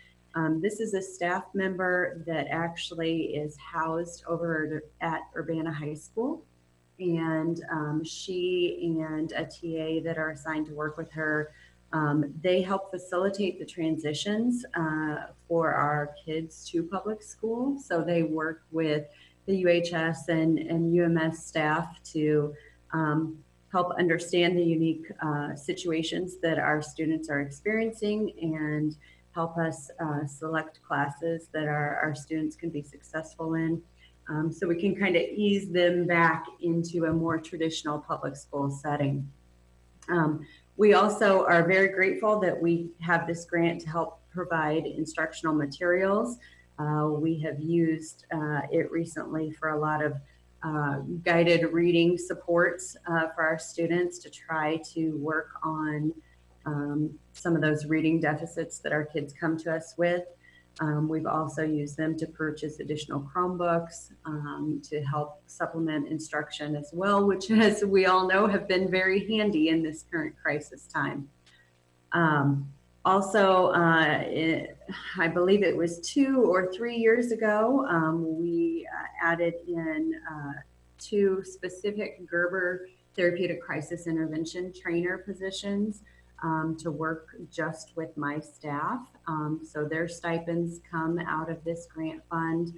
This is a staff member that actually is housed over at Urbana High School. and she and a TA that are assigned to work with her, they help facilitate the transitions for our kids to public school. So they work with the UHS and UMS staff to help understand the unique situations that our students are experiencing and help us select classes that our students can be successful in. So we can kind of ease them back into a more traditional public school setting. We also are very grateful that we have this grant to help provide instructional materials. We have used it recently for a lot of guided reading supports for our students to try to work on some of those reading deficits that our kids come to us with. We've also used them to purchase additional Chromebooks to help supplement instruction as well, which, as we all know, have been very handy in this current crisis time. Also, I believe it was 2 or 3 years ago, we added in 2 specific Gerber therapeutic crisis intervention trainer positions to work just with my staff. So their stipends come out of this grant fund.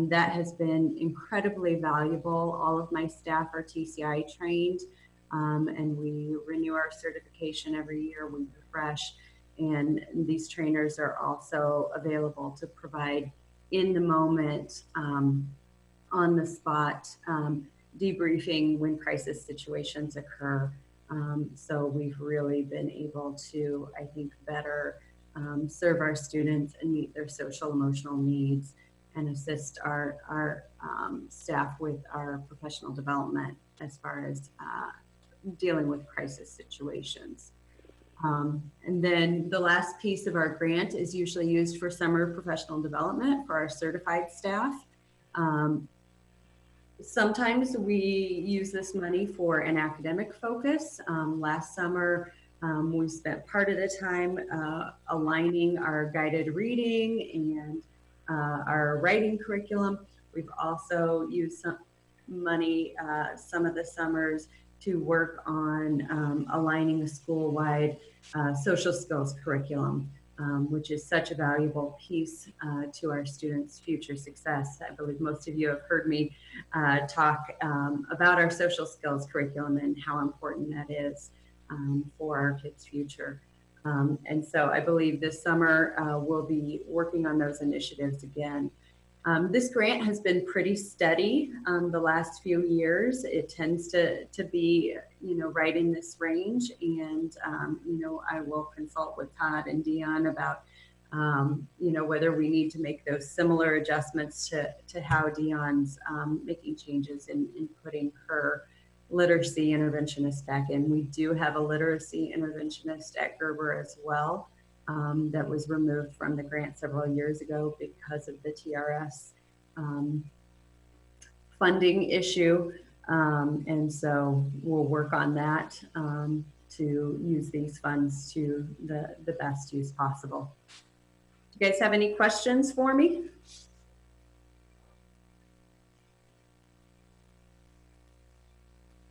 That has been incredibly valuable. All of my staff are TCI trained, and we renew our certification every year, we refresh. And these trainers are also available to provide in the moment, on the spot, debriefing when crisis situations occur. So we've really been able to, I think, better serve our students and meet their social emotional needs and assist our staff with our professional development as far as dealing with crisis situations. And then the last piece of our grant is usually used for summer professional development for our certified staff. Sometimes we use this money for an academic focus. Last summer, we spent part of the time aligning our guided reading and our writing curriculum. We've also used some money some of the summers to work on aligning a school-wide social skills curriculum, which is such a valuable piece to our students' future success. I believe most of you have heard me talk about our social skills curriculum and how important that is for our kids' future. And so I believe this summer we'll be working on those initiatives again. This grant has been pretty steady the last few years. It tends to be, right in this range. And, I will consult with Todd and Dion about, whether we need to make those similar adjustments to how Dion's making changes in putting her literacy interventionist back in. We do have a literacy interventionist at Gerber as well. That was removed from the grant several years ago because of the TRS funding issue. And so we'll work on that to use these funds to the best use possible. Do you guys have any questions for me?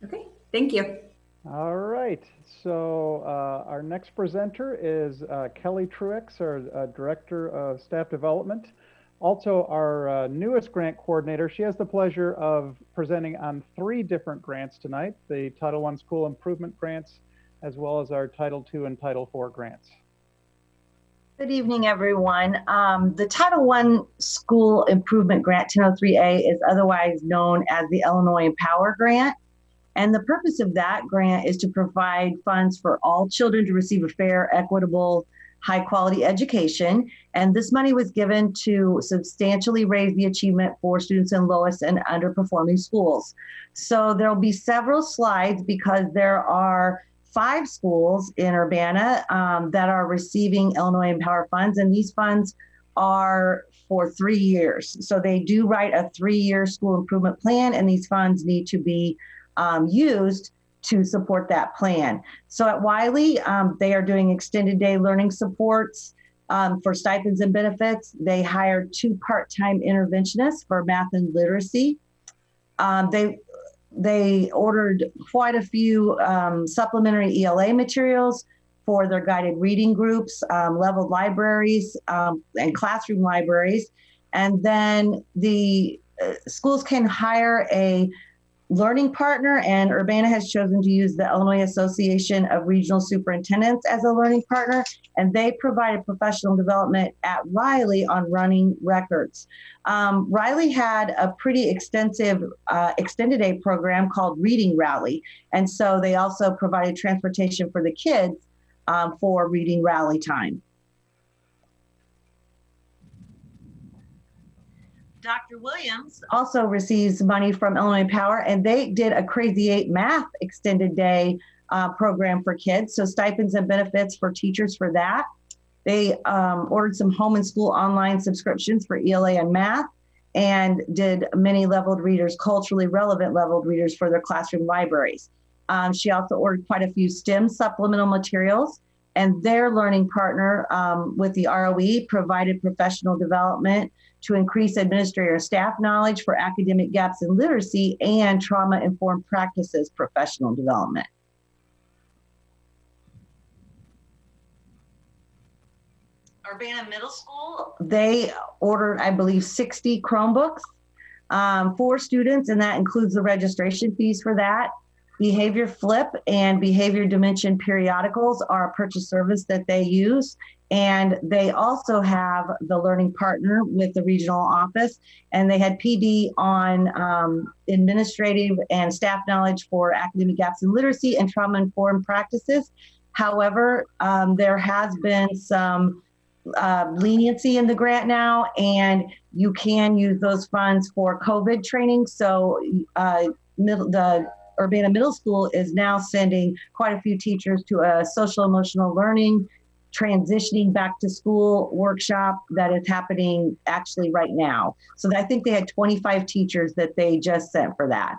Okay, thank you. All right, so our next presenter is Kelly Truex, our Director of Staff Development. Also our newest grant coordinator. She has the pleasure of presenting on 3 different grants tonight, the Title I School Improvement Grants, as well as our Title II and Title IV grants. Good evening, everyone. The Title I School Improvement Grant 1003A is otherwise known as the Illinois Empower Grant. And the purpose of that grant is to provide funds for all children to receive a fair, equitable, high-quality education. And this money was given to substantially raise the achievement for students in lowest and underperforming schools. So there'll be several slides because there are 5 schools in Urbana that are receiving Illinois Empower funds, and these funds are for 3 years. So they do write a 3-year school improvement plan, and these funds need to be used to support that plan. So at Wiley, they are doing extended day learning supports for stipends and benefits. They hired 2 part-time interventionists for math and literacy. They they ordered quite a few supplementary ELA materials for their guided reading groups, leveled libraries, and classroom libraries. And then the schools can hire a learning partner, and Urbana has chosen to use the Illinois Association of Regional Superintendents as a learning partner, and they provided professional development at Riley on running records. Riley had a pretty extensive extended day program called Reading Rally, and so they also provided transportation for the kids for Reading Rally time. Dr. Williams also receives money from Illinois Power, and they did a Crazy 8 Math extended day program for kids, so stipends and benefits for teachers for that. They ordered some home and school online subscriptions for ELA and math, and did many leveled readers, culturally relevant leveled readers for their classroom libraries. She also ordered quite a few STEM supplemental materials, and their learning partner with the ROE provided professional development to increase administrator staff knowledge for academic gaps in literacy and trauma-informed practices professional development. Urbana Middle School, they ordered, I believe, 60 Chromebooks for students, and that includes the registration fees for that. Behavior Flip and Behavior Dimension periodicals are a purchase service that they use. And they also have the learning partner with the regional office, and they had PD on administrative and staff knowledge for academic gaps in literacy and trauma-informed practices. However, there has been some leniency in the grant now, and you can use those funds for COVID training. So the Urbana Middle School is now sending quite a few teachers to a social emotional learning transitioning back to school workshop that is happening actually right now. So I think they had 25 teachers that they just sent for that.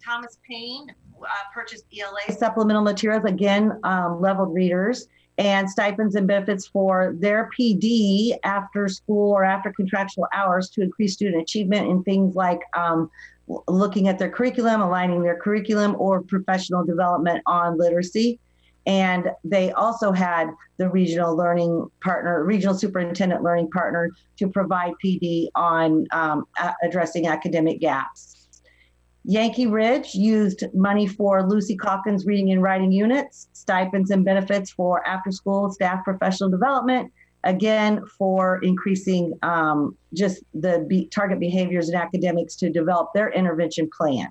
Thomas Payne purchased ELA supplemental materials, again, leveled readers, and stipends and benefits for their PD after school or after contractual hours to increase student achievement in things like looking at their curriculum, aligning their curriculum, or professional development on literacy. And they also had the regional learning partner, regional superintendent learning partner to provide PD on addressing academic gaps. Yankee Ridge used money for Lucy Calkins reading and writing units, stipends and benefits for after school staff professional development, again, for increasing just the target behaviors in academics to develop their intervention plan.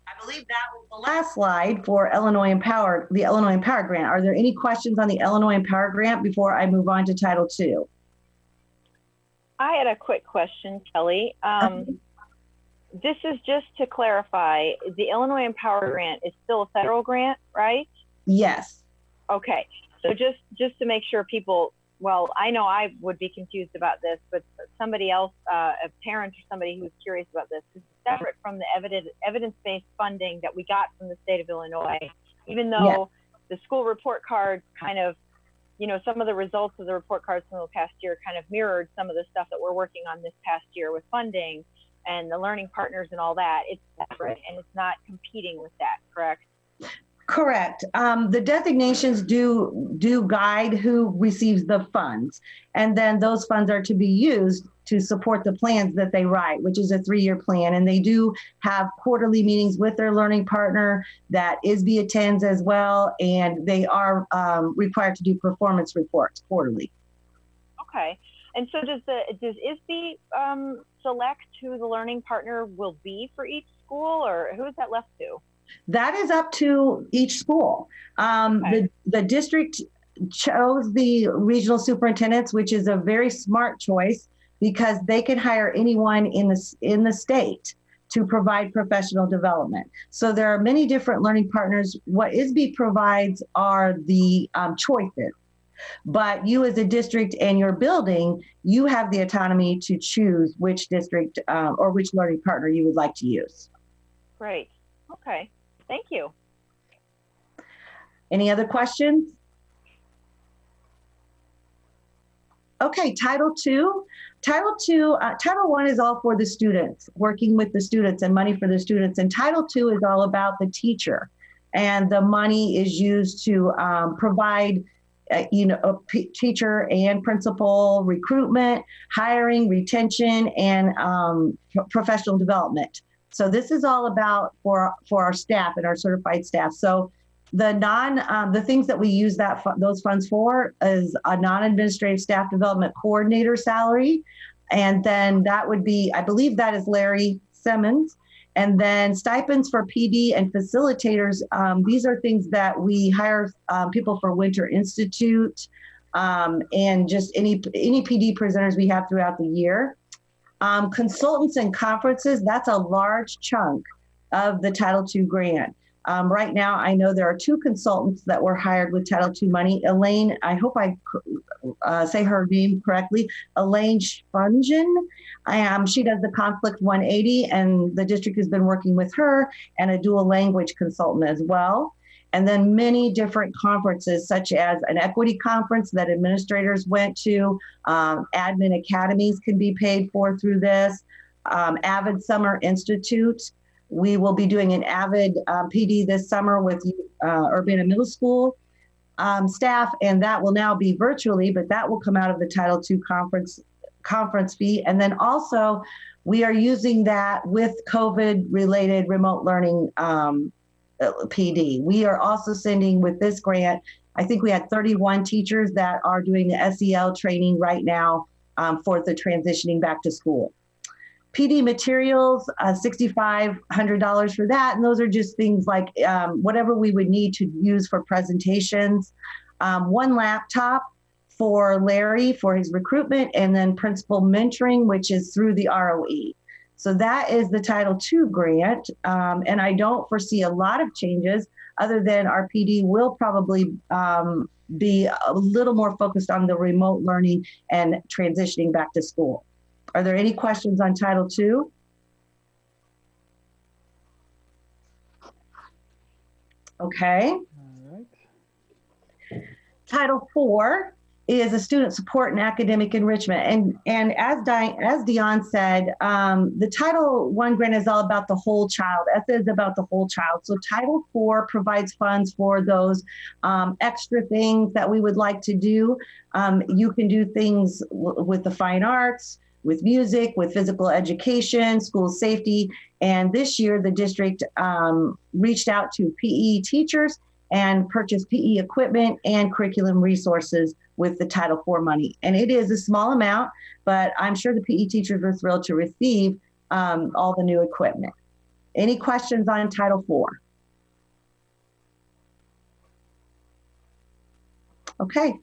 I believe that was the last slide for Illinois Empower, the Illinois Empower grant. Are there any questions on the Illinois Empower grant before I move on to Title II? I had a quick question, Kelly. This is just to clarify, the Illinois Empower grant is still a federal grant, right? Yes. Okay, so just to make sure people, well, I know I would be confused about this, but somebody else, a parent or somebody who's curious about this, is separate from the evidence-based funding that we got from the state of Illinois, even though the school report cards kind of, you know, some of the results of the report cards from the past year kind of mirrored some of the stuff that we're working on this past year with funding and the learning partners and all that. It's separate and it's not competing with that, correct? Correct. The designations do guide who receives the funds, and then those funds are to be used to support the plans that they write, which is a 3-year plan. And they do have quarterly meetings with their learning partner that ISB attends as well, and they are required to do performance reports quarterly. Okay. And so does ISB select who the learning partner will be for each school, or who is that left to? That is up to each school. The district chose the regional superintendents, which is a very smart choice because they can hire anyone in the state to provide professional development. So there are many different learning partners. What ISB provides are the choices. But you as a district and your building, you have the autonomy to choose which district or which learning partner you would like to use. Great. Okay. Thank you. Any other questions? Okay, Title II. Title I is all for the students, working with the students and money for the students. And Title II is all about the teacher. And the money is used to provide, teacher and principal recruitment, hiring, retention, and professional development. So this is all about for our staff and our certified staff. So the things that we use those funds for is a non-administrative staff development coordinator salary. And then that would be, I believe that is Larry Simmons. And then stipends for PD and facilitators. These are things that we hire people for Winter Institute and just any PD presenters we have throughout the year. Consultants and conferences, that's a large chunk of the Title II grant. Right now, I know there are 2 consultants that were hired with Title II money. Elaine, I hope I say her name correctly, Elaine Spungen. She does the Conflict 180, and the district has been working with her, and a dual language consultant as well. And then many different conferences, such as an equity conference that administrators went to, admin academies can be paid for through this, Avid Summer Institute. We will be doing an Avid PD this summer with Urbana Middle School staff, and that will now be virtually, but that will come out of the Title II conference fee. And then also, we are using that with COVID-related remote learning PD. We are also sending with this grant, I think we had 31 teachers that are doing the SEL training right now for the transitioning back to school. PD materials, $6,500 for that. And those are just things like whatever we would need to use for presentations. 1 laptop for Larry for his recruitment, and then principal mentoring, which is through the ROE. So that is the Title II grant. And I don't foresee a lot of changes other than our PD will probably be a little more focused on the remote learning and transitioning back to school. Are there any questions on Title II? Okay. All right. Title IV is a student support and academic enrichment. And as Dion said, the Title I grant is all about the whole child. ESSA is about the whole child. So Title IV provides funds for those extra things that we would like to do. You can do things with the fine arts, with music, with physical education, school safety. And this year, the district reached out to PE teachers and purchased PE equipment and curriculum resources with the Title IV money. And it is a small amount, but I'm sure the PE teachers were thrilled to receive all the new equipment. Any questions on Title IV? Okay,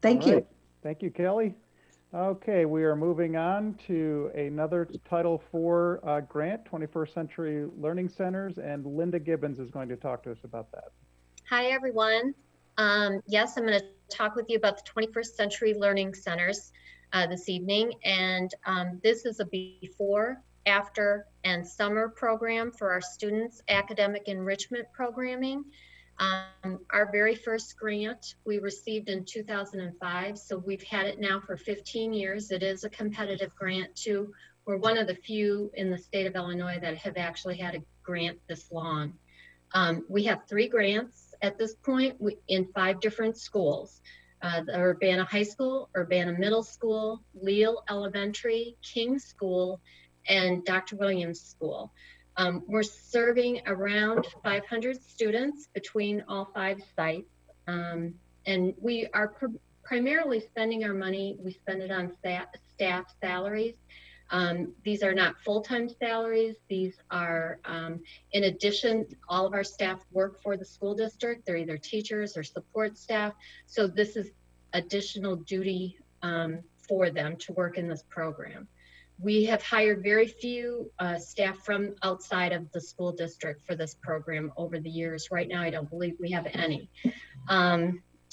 thank you. Thank you, Kelly. Okay, we are moving on to another Title IV grant, 21st Century Learning Centers, and Linda Gibbons is going to talk to us about that. Hi, everyone. Yes, I'm going to talk with you about the 21st Century Learning Centers this evening, and this is a before, after, and summer program for our students' academic enrichment programming. Our very first grant we received in 2005, so we've had it now for 15 years. It is a competitive grant too. We're one of the few in the state of Illinois that have actually had a grant this long. We have 3 grants at this point in 5 different schools. The Urbana High School, Urbana Middle School, Leal Elementary, King School, and Dr. Williams School. We're serving around 500 students between all 5 sites. And we are primarily spending our money, we spend it on staff salaries. These are not full-time salaries. These are, in addition, all of our staff work for the school district. They're either teachers or support staff. So this is additional duty for them to work in this program. We have hired very few staff from outside of the school district for this program over the years. Right now, I don't believe we have any.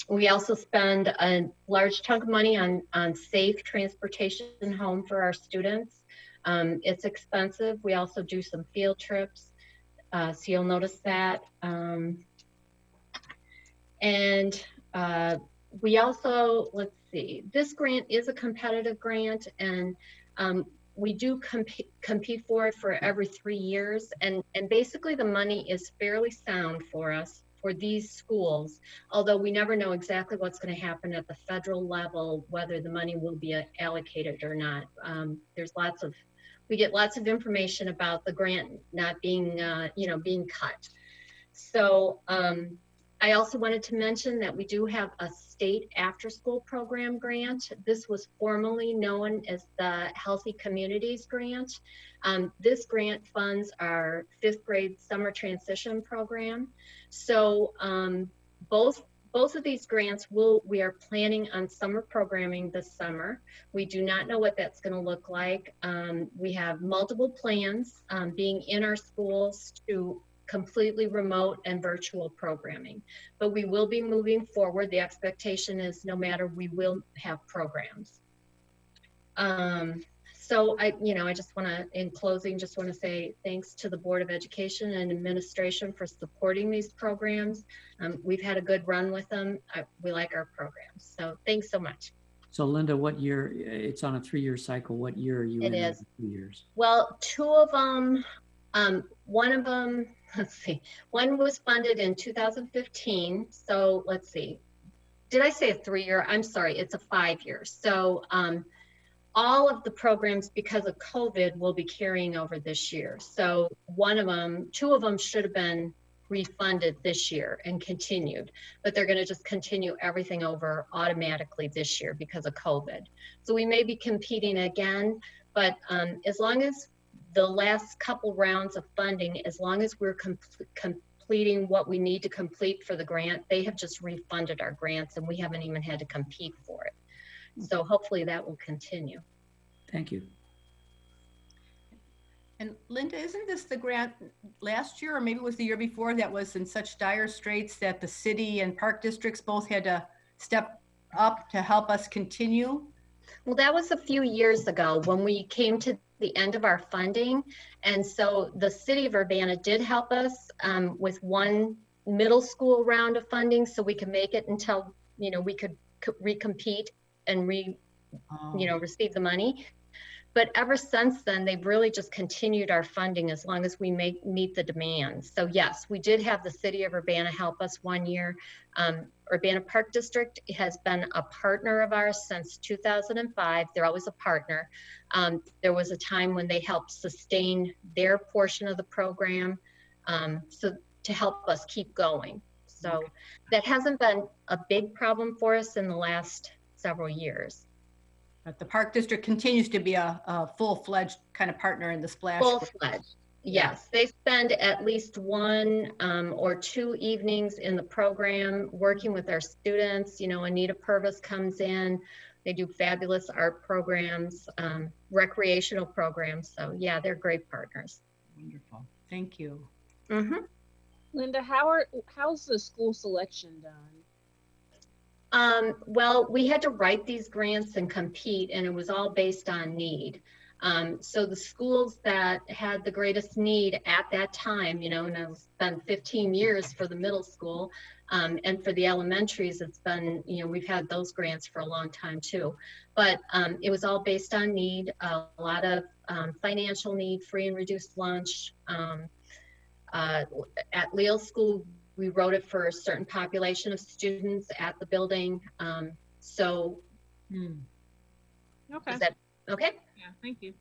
We also spend a large chunk of money on safe transportation home for our students. It's expensive. We also do some field trips, so you'll notice that. we also, let's see, this grant is a competitive grant, and we do compete for it for every 3 years. And basically the money is fairly sound for us for these schools, although we never know exactly what's going to happen at the federal level, whether the money will be allocated or not. We get lots of information about the grant not being, being cut. So I also wanted to mention that we do have a state after-school program grant. This was formerly known as the Healthy Communities Grant. This grant funds our 5th grade summer transition program. So both of these grants we are planning on summer programming this summer. We do not know what that's going to look like. We have multiple plans being in our schools to completely remote and virtual programming, but we will be moving forward. The expectation is no matter, we will have programs. So I just want to, in closing, just want to say thanks to the Board of Education and administration for supporting these programs. We've had a good run with them. We like our programs. So thanks so much. So Linda, what year, it's on a 3-year cycle. What year are you in? It is 2 years? Well, 2 of them, one of them, let's see, one was funded in 2015. So let's see, did I say a 3-year? I'm sorry, it's a 5-year. So all of the programs, because of COVID, will be carrying over this year. So 2 of them should have been refunded this year and continued, but they're going to just continue everything over automatically this year because of COVID. So we may be competing again, but as long as the last couple rounds of funding, as long as we're completing what we need to complete for the grant, they have just refunded our grants and we haven't even had to compete for it. So hopefully that will continue. Thank you. And Linda, isn't this the grant last year, or maybe it was the year before, that was in such dire straits that the city and park districts both had to step up to help us continue? Well, that was a few years ago when we came to the end of our funding. And so the city of Urbana did help us with one middle school round of funding so we could make it until, we could recompete and receive the money. But ever since then, they've really just continued our funding as long as we meet the demands. So yes, we did have the city of Urbana help us 1 year. Urbana Park District has been a partner of ours since 2005. They're always a partner. There was a time when they helped sustain their portion of the program, so to help us keep going. So that hasn't been a big problem for us in the last several years. But the park district continues to be a full-fledged kind of partner in the splash. Full-fledged, yes. They spend at least 1 or 2 evenings in the program working with our students. Anita Purvis comes in. They do fabulous art programs, recreational programs. So yeah, they're great partners. Wonderful. Thank you. Mm-hmm. Linda, how's the school selection done? Well, we had to write these grants and compete, and it was all based on need. So the schools that had the greatest need at that time, and it's been 15 years for the middle school, and for the elementaries, it's been, we've had those grants for a long time too. But it was all based on need, a lot of financial need, free and reduced lunch. At Leal School, we wrote it for a certain population of students at the building. Okay. Is that okay? Yeah, thank you.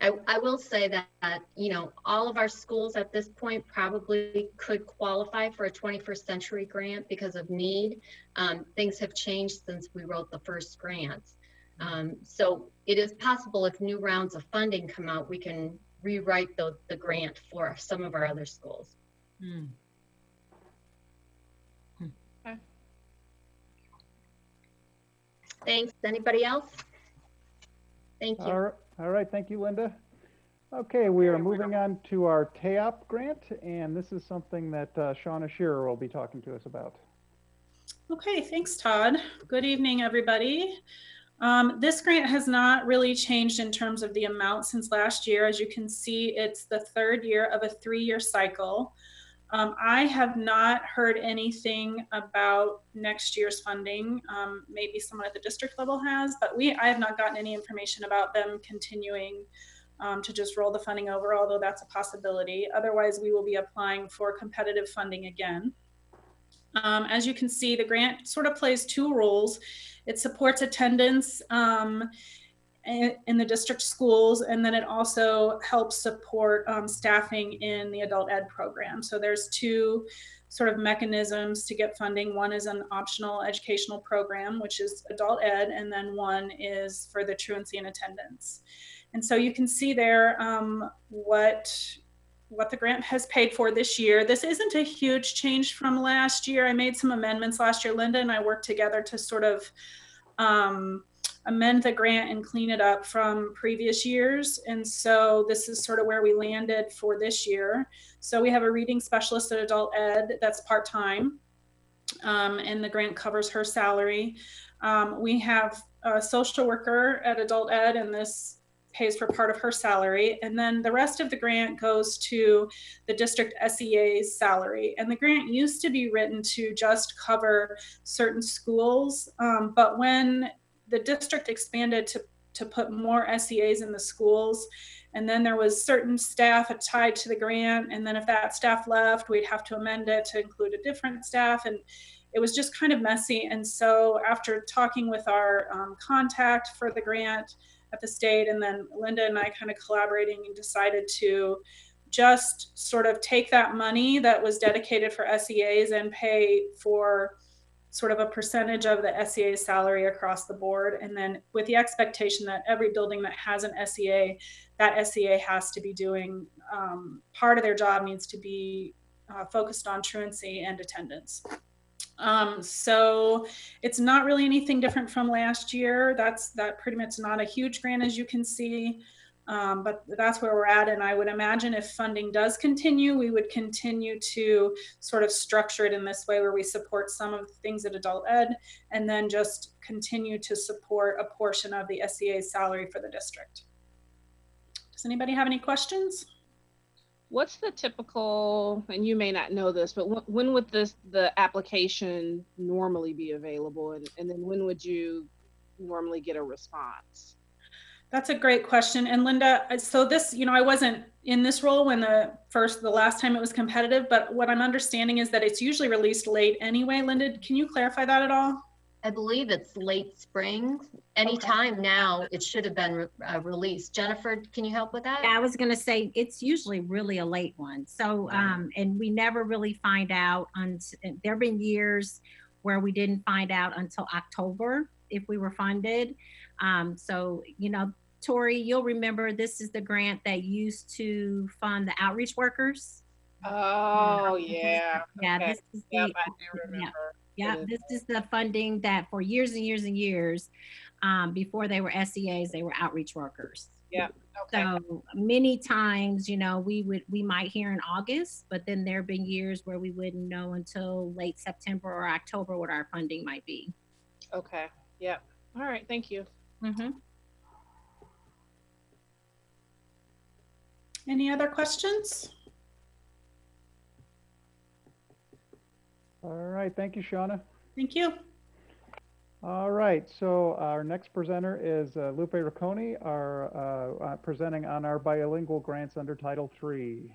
I will say that, all of our schools at this point probably could qualify for a 21st century grant because of need. Things have changed since we wrote the first grants. So it is possible if new rounds of funding come out, we can rewrite the grant for some of our other schools. Okay. Thanks. Anybody else? Thank you. All right. Thank you, Linda. Okay, we are moving on to our TAOP grant, and this is something that Shauna Shearer will be talking to us about. Okay, thanks, Todd. Good evening, everybody. This grant has not really changed in terms of the amount since last year. As you can see, it's the 3rd year of a 3-year cycle. I have not heard anything about next year's funding. Maybe someone at the district level has, but I have not gotten any information about them continuing to just roll the funding over, although that's a possibility. Otherwise, we will be applying for competitive funding again. As you can see, the grant sort of plays two roles. It supports attendance in the district schools, and then it also helps support staffing in the adult ed program. So there's two sort of mechanisms to get funding. One is an optional educational program, which is adult ed, and then one is for the truancy and attendance. And so you can see there what the grant has paid for this year. This isn't a huge change from last year. I made some amendments last year. Linda and I worked together to sort of amend the grant and clean it up from previous years. And so this is sort of where we landed for this year. So we have a reading specialist at adult ed that's part-time, and the grant covers her salary. We have a social worker at adult ed, and this pays for part of her salary. And then the rest of the grant goes to the district SEA's salary. And the grant used to be written to just cover certain schools, but when the district expanded to put more SEAs in the schools, and then there was certain staff tied to the grant, and then if that staff left, we'd have to amend it to include a different staff, and it was just kind of messy. And so after talking with our contact for the grant at the state, and then Linda and I kind of collaborating, and decided to just sort of take that money that was dedicated for SEAs and pay for sort of a percentage of the SEA salary across the board. And then with the expectation that every building that has an SEA, that SEA has to be doing, part of their job needs to be focused on truancy and attendance. So it's not really anything different from last year. That pretty much not a huge grant, as you can see. But that's where we're at. And I would imagine if funding does continue, we would continue to sort of structure it in this way, where we support some of the things at adult ed, and then just continue to support a portion of the SEA salary for the district. Does anybody have any questions? What's the typical, and you may not know this, but when would the application normally be available? And then when would you normally get a response? That's a great question. And Linda, so this, I wasn't in this role when the last time it was competitive, but what I'm understanding is that it's usually released late anyway. Linda, can you clarify that at all? I believe it's late spring. Anytime now, it should have been released. Jennifer, can you help with that? Yeah, I was going to say it's usually really a late one. So, and we never really find out. There have been years where we didn't find out until October if we were funded. So, Tori, you'll remember this is the grant that used to fund the outreach workers. Oh, yeah. Yeah, okay. This is I do remember. Yeah, this is the funding that for years and years and years, before they were SEAs, they were outreach workers. Yeah. Okay. So many times, we might hear in August, but then there have been years where we wouldn't know until late September or October what our funding might be. Okay. Yeah. All right. Thank you. Mm-hmm. Any other questions? All right, thank you, Shauna. Thank you. All right, so our next presenter is Lupe Ricconi, presenting on our bilingual grants under Title III.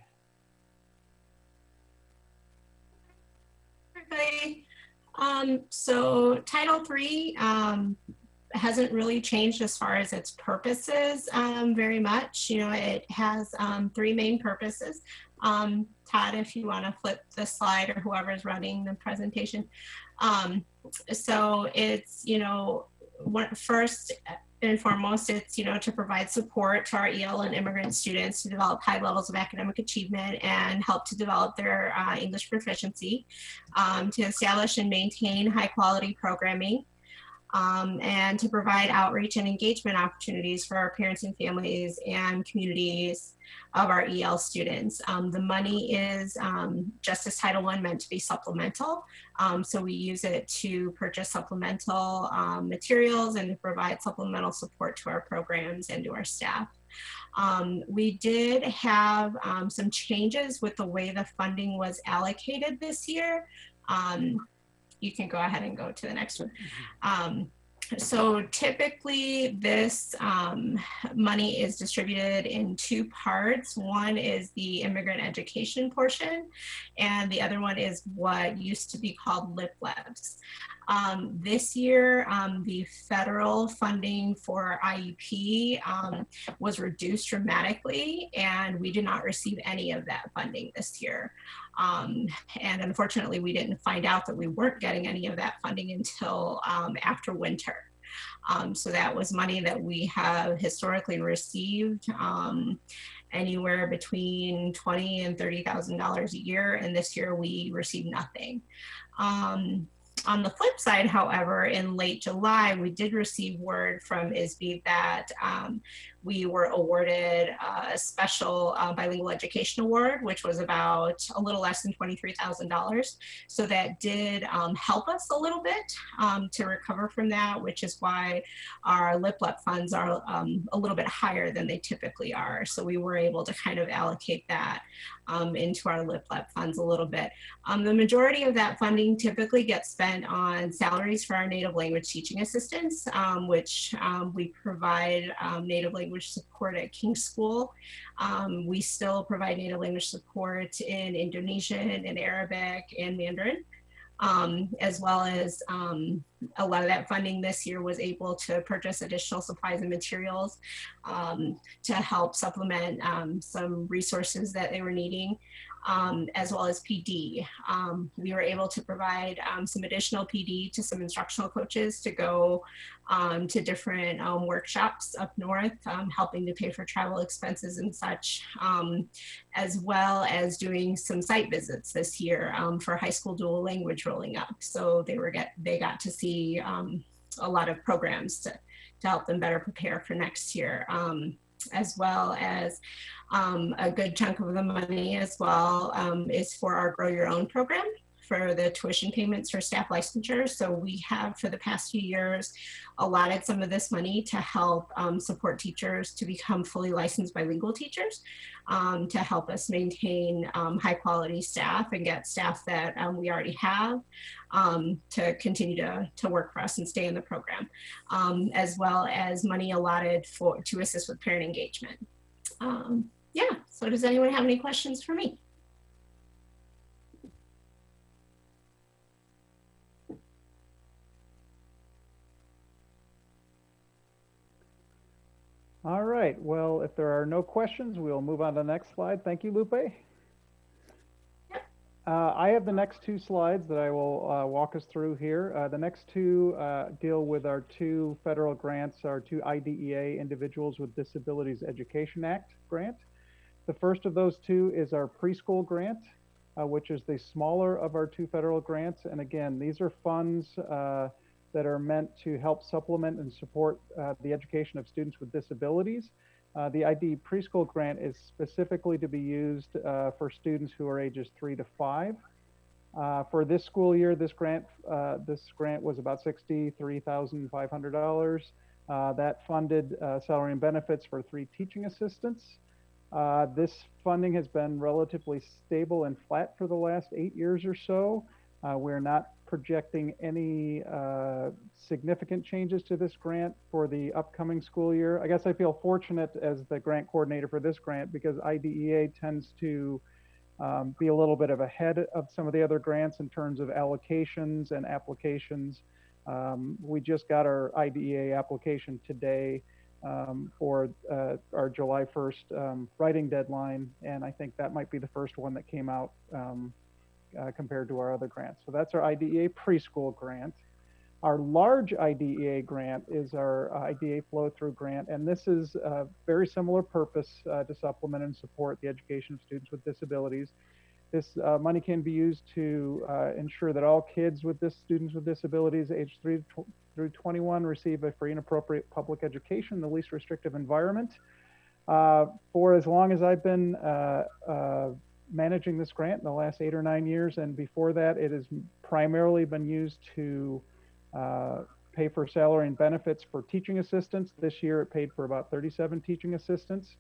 Everybody. So Title III hasn't really changed as far as its purposes very much. It has three main purposes. Todd, if you want to flip the slide, or whoever is running the presentation. So it's, first and foremost, it's, to provide support to our EL and immigrant students to develop high levels of academic achievement and help to develop their English proficiency, to establish and maintain high quality programming, and to provide outreach and engagement opportunities for our parents and families and communities of our EL students. The money is, just as Title I, meant to be supplemental. So we use it to purchase supplemental materials and to provide supplemental support to our programs and to our staff. We did have some changes with the way the funding was allocated this year. You can go ahead and go to the next one. So typically this money is distributed in two parts. One is the immigrant education portion, and the other one is what used to be called LIP Labs. This year, the federal funding for IEP was reduced dramatically, and we did not receive any of that funding this year. And unfortunately, we didn't find out that we weren't getting any of that funding until after winter. So that was money that we have historically received anywhere between $20,000 and $30,000 a year, and this year we received nothing. On the flip side, however, in late July, we did receive word from ISB that we were awarded a special bilingual education award, which was about a little less than $23,000. So that did help us a little bit to recover from that, which is why our LIPLEP funds are a little bit higher than they typically are. So we were able to kind of allocate that into our LIPLEP funds a little bit. The majority of that funding typically gets spent on salaries for our native language teaching assistants, which we provide native language support at King's School. We still provide native language support in Indonesian and Arabic and Mandarin. As well as a lot of that funding this year was able to purchase additional supplies and materials to help supplement some resources that they were needing, as well as PD. We were able to provide some additional PD to some instructional coaches to go to different workshops up north, helping to pay for travel expenses and such, as well as doing some site visits this year for high school dual language rolling up. So they got to see a lot of programs to help them better prepare for next year, as well as a good chunk of the money as well is for our Grow Your Own program for the tuition payments for staff licensure. So we have, for the past few years, allotted some of this money to help support teachers to become fully licensed bilingual teachers, to help us maintain high quality staff and get staff that we already have to continue to work for us and stay in the program, as well as money allotted to assist with parent engagement. Yeah, so does anyone have any questions for me? All right, well, if there are no questions, we'll move on to the next slide. Thank you, Lupe. I have the next two slides that I will walk us through here. The next two deal with our two federal grants, our two IDEA Individuals with Disabilities Education Act grant. The first of those two is our preschool grant, which is the smaller of our two federal grants. And again, these are funds that are meant to help supplement and support the education of students with disabilities. The IDEA preschool grant is specifically to be used for students who are ages 3 to 5. For this school year, this grant was about $63,500. That funded salary and benefits for 3 teaching assistants. This funding has been relatively stable and flat for the last 8 years or so. We're not projecting any significant changes to this grant for the upcoming school year. I guess I feel fortunate as the grant coordinator for this grant because IDEA tends to be a little bit of ahead of some of the other grants in terms of allocations and applications. We just got our IDEA application today for our July 1st writing deadline, and I think that might be the first one that came out compared to our other grants. So that's our IDEA preschool grant. Our large IDEA grant is our IDEA flow-through grant, and this is a very similar purpose to supplement and support the education of students with disabilities. This money can be used to ensure that all kids with students with disabilities aged 3 through 21 receive a free and appropriate public education in the least restrictive environment. For as long as I've been managing this grant in the last 8 or 9 years, and before that, it has primarily been used to pay for salary and benefits for teaching assistants. This year it paid for about 37 teaching assistants.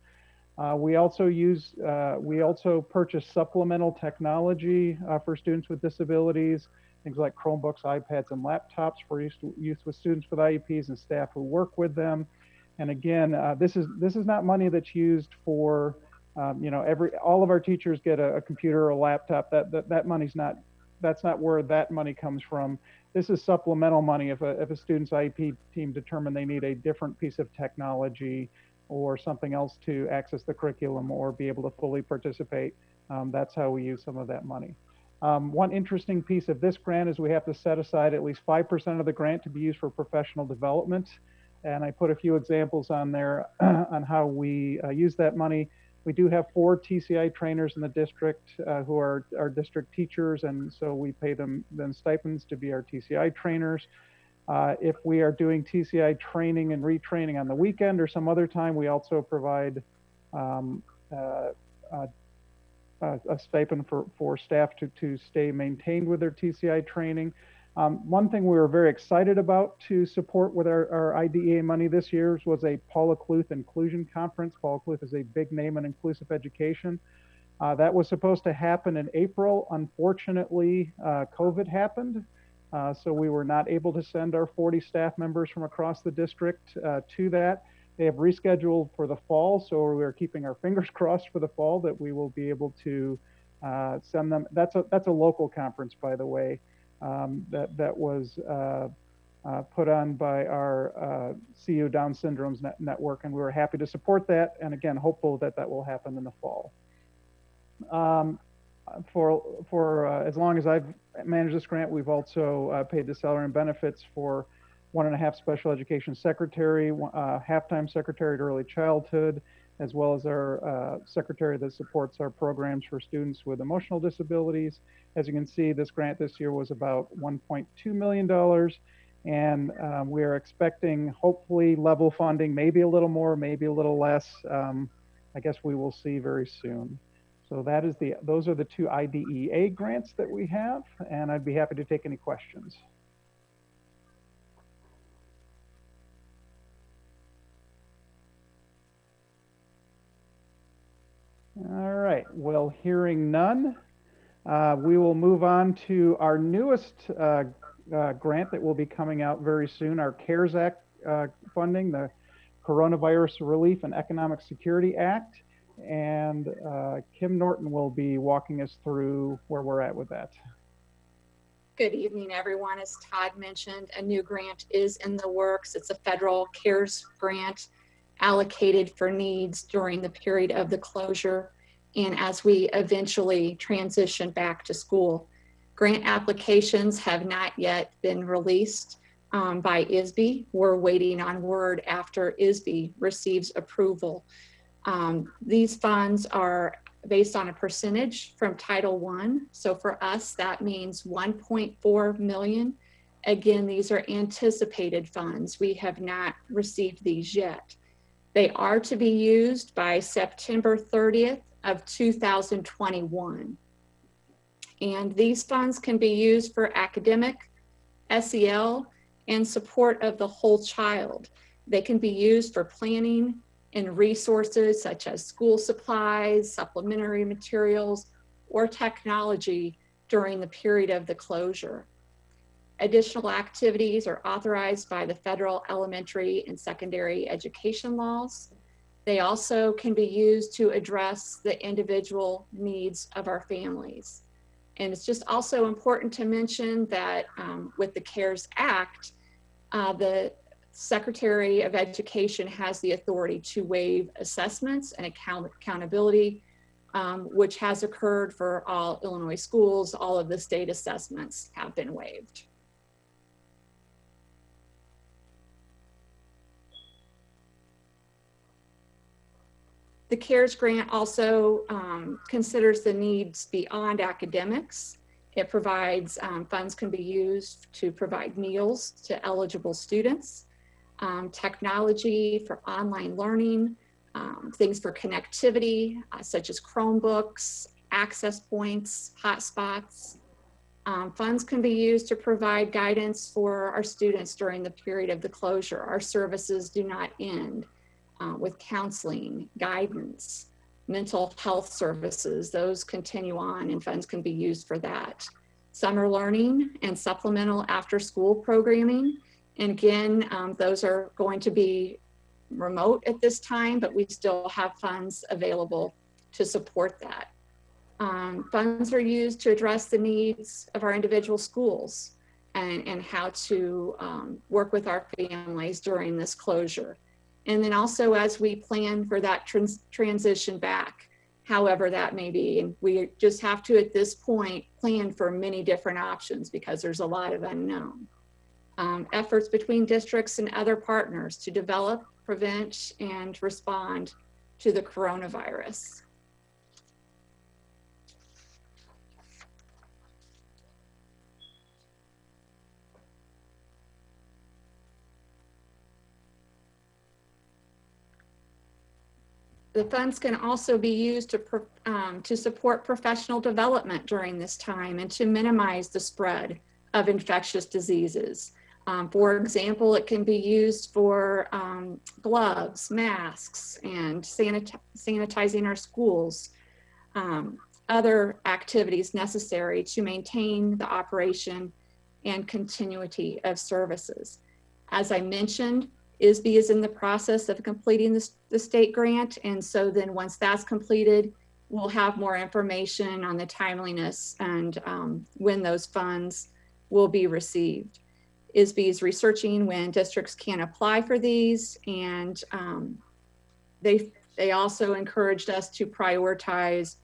We also purchase supplemental technology for students with disabilities, things like Chromebooks, iPads, and laptops for use with students with IEPs and staff who work with them. And again, this is not money that's used for, all of our teachers get a computer or a laptop. That money's not, that's not where that money comes from. This is supplemental money if a student's IEP team determined they need a different piece of technology or something else to access the curriculum or be able to fully participate. That's how we use some of that money. One interesting piece of this grant is we have to set aside at least 5% of the grant to be used for professional development. And I put a few examples on there on how we use that money. We do have 4 TCI trainers in the district who are our district teachers, and so we pay them stipends to be our TCI trainers. If we are doing TCI training and retraining on the weekend or some other time, we also provide a stipend for staff to stay maintained with their TCI training. One thing we were very excited about to support with our IDEA money this year was a Paula Kluth Inclusion Conference. Paula Kluth is a big name in inclusive education. That was supposed to happen in April. Unfortunately, COVID happened. So we were not able to send our 40 staff members from across the district to that. They have rescheduled for the fall, so we're keeping our fingers crossed for the fall that we will be able to send them. That's a local conference, by the way, that was put on by our CU Down Syndromes Network, and we were happy to support that, and again, hopeful that that will happen in the fall. For as long as I've managed this grant, we've also paid the salary and benefits for 1.5 special education secretary, half-time secretary at early childhood, as well as our secretary that supports our programs for students with emotional disabilities. As you can see, this grant this year was about $1.2 million, and we are expecting hopefully level funding, maybe a little more, maybe a little less. I guess we will see very soon. So those are the 2 IDEA grants that we have, and I'd be happy to take any questions. All right, well, hearing none, we will move on to our newest grant that will be coming out very soon, our CARES Act funding, the Coronavirus Relief and Economic Security Act. And Kim Norton will be walking us through where we're at with that. Good evening, everyone. As Todd mentioned, a new grant is in the works. It's a federal CARES grant allocated for needs during the period of the closure and as we eventually transition back to school. Grant applications have not yet been released by ISB. We're waiting on word after ISB receives approval. These funds are based on a percentage from Title I. So for us, that means 1.4 million. Again, these are anticipated funds. We have not received these yet. They are to be used by September 30th of 2021. And these funds can be used for academic, SEL, and support of the whole child. They can be used for planning and resources such as school supplies, supplementary materials, or technology during the period of the closure. Additional activities are authorized by the federal elementary and secondary education laws. They also can be used to address the individual needs of our families. And it's just also important to mention that with the CARES Act, the Secretary of Education has the authority to waive assessments and accountability, which has occurred for all Illinois schools. All of the state assessments have been waived. The CARES grant also considers the needs beyond academics. It provides, funds can be used to provide meals to eligible students, technology for online learning, things for connectivity, such as Chromebooks, access points, hotspots, Funds can be used to provide guidance for our students during the period of the closure. Our services do not end with counseling, guidance, mental health services. Those continue on and funds can be used for that. Summer learning and supplemental after-school programming. And again, those are going to be remote at this time, but we still have funds available to support that. Funds are used to address the needs of our individual schools and how to work with our families during this closure. And then also as we plan for that transition back, however that may be. And we just have to, at this point, plan for many different options because there's a lot of unknown. Efforts between districts and other partners to develop, prevent, and respond to the coronavirus. The funds can also be used to support professional development during this time and to minimize the spread of infectious diseases. For example, it can be used for gloves, masks, and sanitizing our schools, other activities necessary to maintain the operation and continuity of services. As I mentioned, ISB is in the process of completing the state grant. And so then once that's completed, we'll have more information on the timeliness and when those funds will be received. ISB is researching when districts can apply for these, and they also encouraged us to prioritize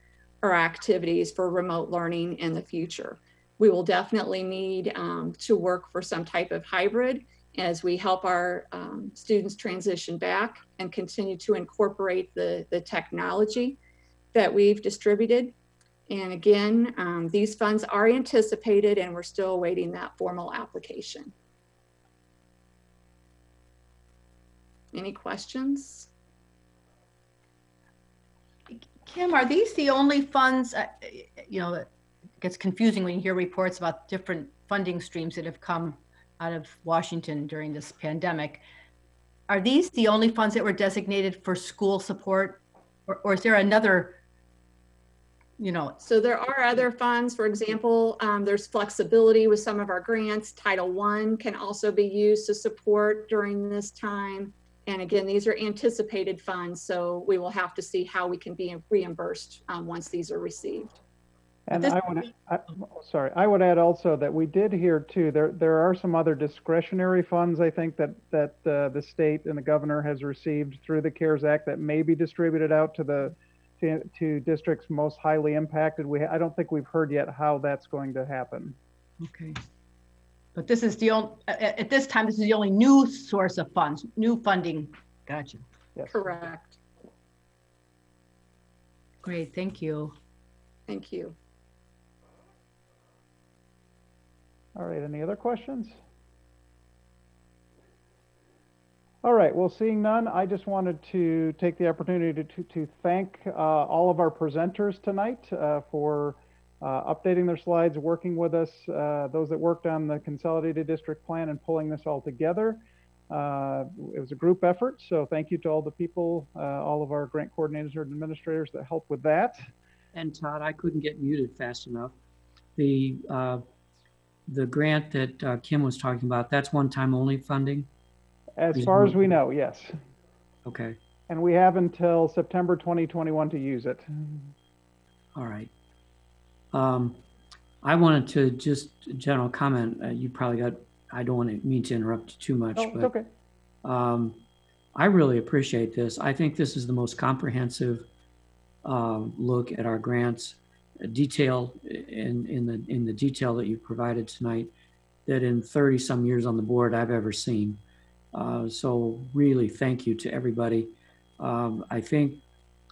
our activities for remote learning in the future. We will definitely need to work for some type of hybrid as we help our students transition back and continue to incorporate the technology that we've distributed. And again, these funds are anticipated and we're still awaiting that formal application. Any questions? Kim, are these the only funds, you know, it gets confusing when you hear reports about different funding streams that have come out of Washington during this pandemic. Are these the only funds that were designated for school support, or is there another, you know? So there are other funds. For example, there's flexibility with some of our grants. Title I can also be used to support during this time. And again, these are anticipated funds, so we will have to see how we can be reimbursed once these are received. And I would add also that we did hear too, there are some other discretionary funds, I think, that the state and the governor has received through the CARES Act that may be distributed out to districts most highly impacted. I don't think we've heard yet how that's going to happen. Okay. But this is the only, at this time, this is the only new source of funds, new funding. Gotcha. Yes. Correct. Great, thank you. Thank you. All right, any other questions? All right, well, seeing none, I just wanted to take the opportunity to thank all of our presenters tonight for updating their slides, working with us, those that worked on the Consolidated District Plan and pulling this all together. It was a group effort, so thank you to all the people, all of our grant coordinators and administrators that helped with that. And Todd, I couldn't get muted fast enough. The grant that Kim was talking about, that's one-time only funding? As far as we know, yes. Okay. And we have until September 2021 to use it. All right. I wanted to just general comment. You probably got, I don't want to mean to interrupt you too much, but it's okay. I really appreciate this. I think this is the most comprehensive look at our grants, detail in the detail that you provided tonight that in 30 some years on the board I've ever seen. So really thank you to everybody. I think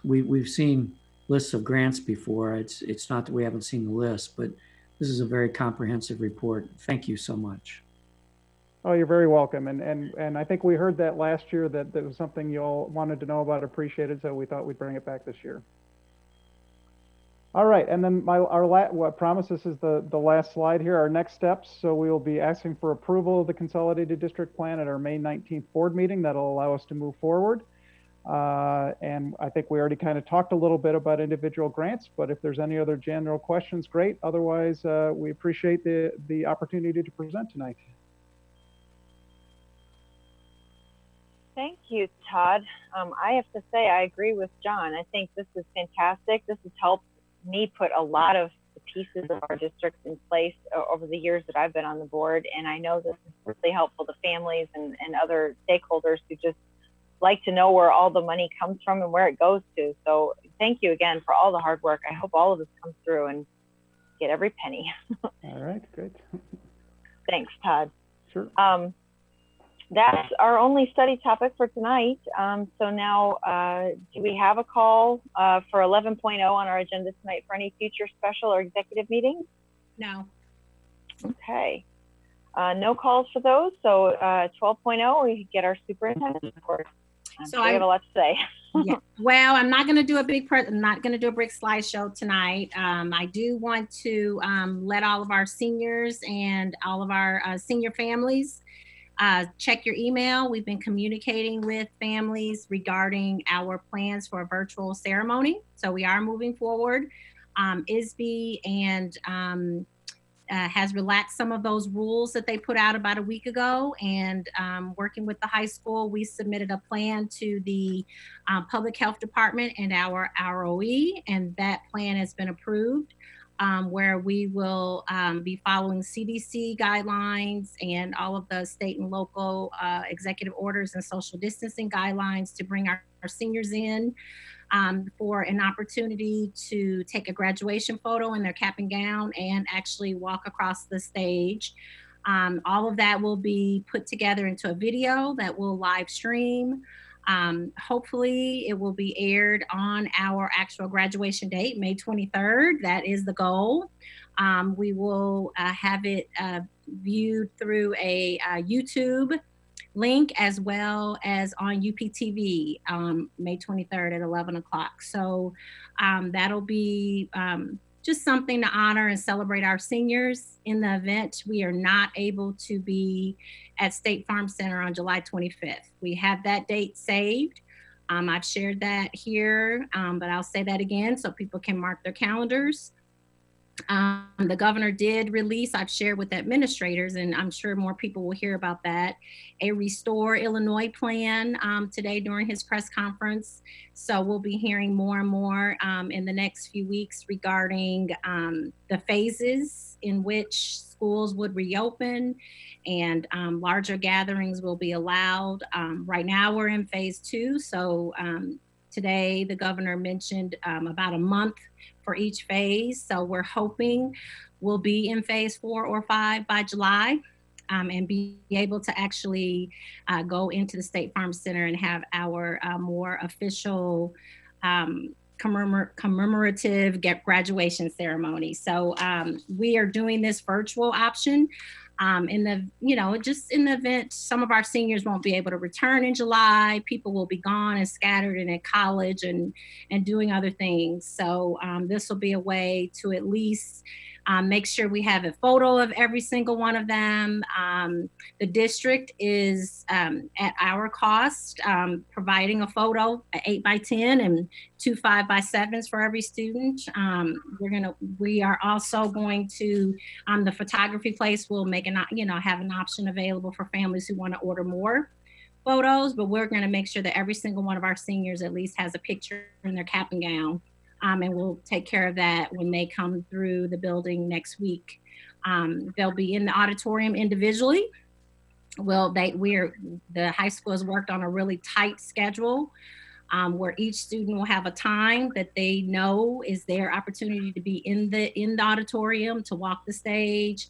we've seen lists of grants before. It's not that we haven't seen the list, but this is a very comprehensive report. Thank you so much. Oh, you're very welcome. And I think we heard that last year that was something you all wanted to know about, appreciated, so we thought we'd bring it back this year. All right, and then what promise, this is the last slide here, our next steps. So we will be asking for approval of the Consolidated District Plan at our May 19th board meeting. That'll allow us to move forward. And I think we already kind of talked a little bit about individual grants, but if there's any other general questions, great. Otherwise, we appreciate the opportunity to present tonight. Thank you, Todd. I have to say, I agree with John. I think this is fantastic. This has helped me put a lot of the pieces of our district in place over the years that I've been on the board. And I know this is really helpful to families and other stakeholders who just like to know where all the money comes from and where it goes to. So thank you again for all the hard work. I hope all of this comes through and get every penny. All right, great. Thanks, Todd. Sure. That's our only study topic for tonight. So now, do we have a call for 11.0 on our agenda tonight for any future special or executive meetings? No. Okay. No calls for those. So 12.0, we get our superintendent report. So I have a lot to say. Yeah. Well, I'm not going to do a big slideshow tonight. I do want to let all of our seniors and all of our senior families check your email. We've been communicating with families regarding our plans for a virtual ceremony. So we are moving forward. ISB and has relaxed some of those rules that they put out about a week ago, and working with the high school, we submitted a plan to the public health department and our ROE, and that plan has been approved, where we will be following CDC guidelines and all of the state and local executive orders and social distancing guidelines to bring our seniors in for an opportunity to take a graduation photo in their cap and gown and actually walk across the stage. All of that will be put together into a video that will live stream. Hopefully it will be aired on our actual graduation date, May 23rd. That is the goal. We will have it viewed through a YouTube link as well as on UPTV, May 23rd at 11 o'clock. So that'll be just something to honor and celebrate our seniors. In the event we are not able to be at State Farm Center on July 25th. We have that date saved. I've shared that here, but I'll say that again so people can mark their calendars. The governor did release, I've shared with administrators, and I'm sure more people will hear about that, a Restore Illinois plan today during his press conference. So we'll be hearing more and more in the next few weeks regarding the phases in which schools would reopen, and larger gatherings will be allowed. Right now we're in phase 2. So today the governor mentioned about a month for each phase. So we're hoping we'll be in phase 4 or 5 by July, and be able to actually go into the State Farm Center and have our more official commemorative graduation ceremony. So we are doing this virtual option in the, just in the event some of our seniors won't be able to return in July. People will be gone and scattered and at college and doing other things. So this will be a way to at least make sure we have a photo of every single one of them. The district is at our cost providing a photo, 8x10 and 2 5x7s for every student. We are also going to, the photography place will make have an option available for families who want to order more photos, but we're going to make sure that every single one of our seniors at least has a picture in their cap and gown. And we'll take care of that when they come through the building next week. They'll be in the auditorium individually. Well, the high school has worked on a really tight schedule where each student will have a time that they know is their opportunity to be in the auditorium, to walk the stage.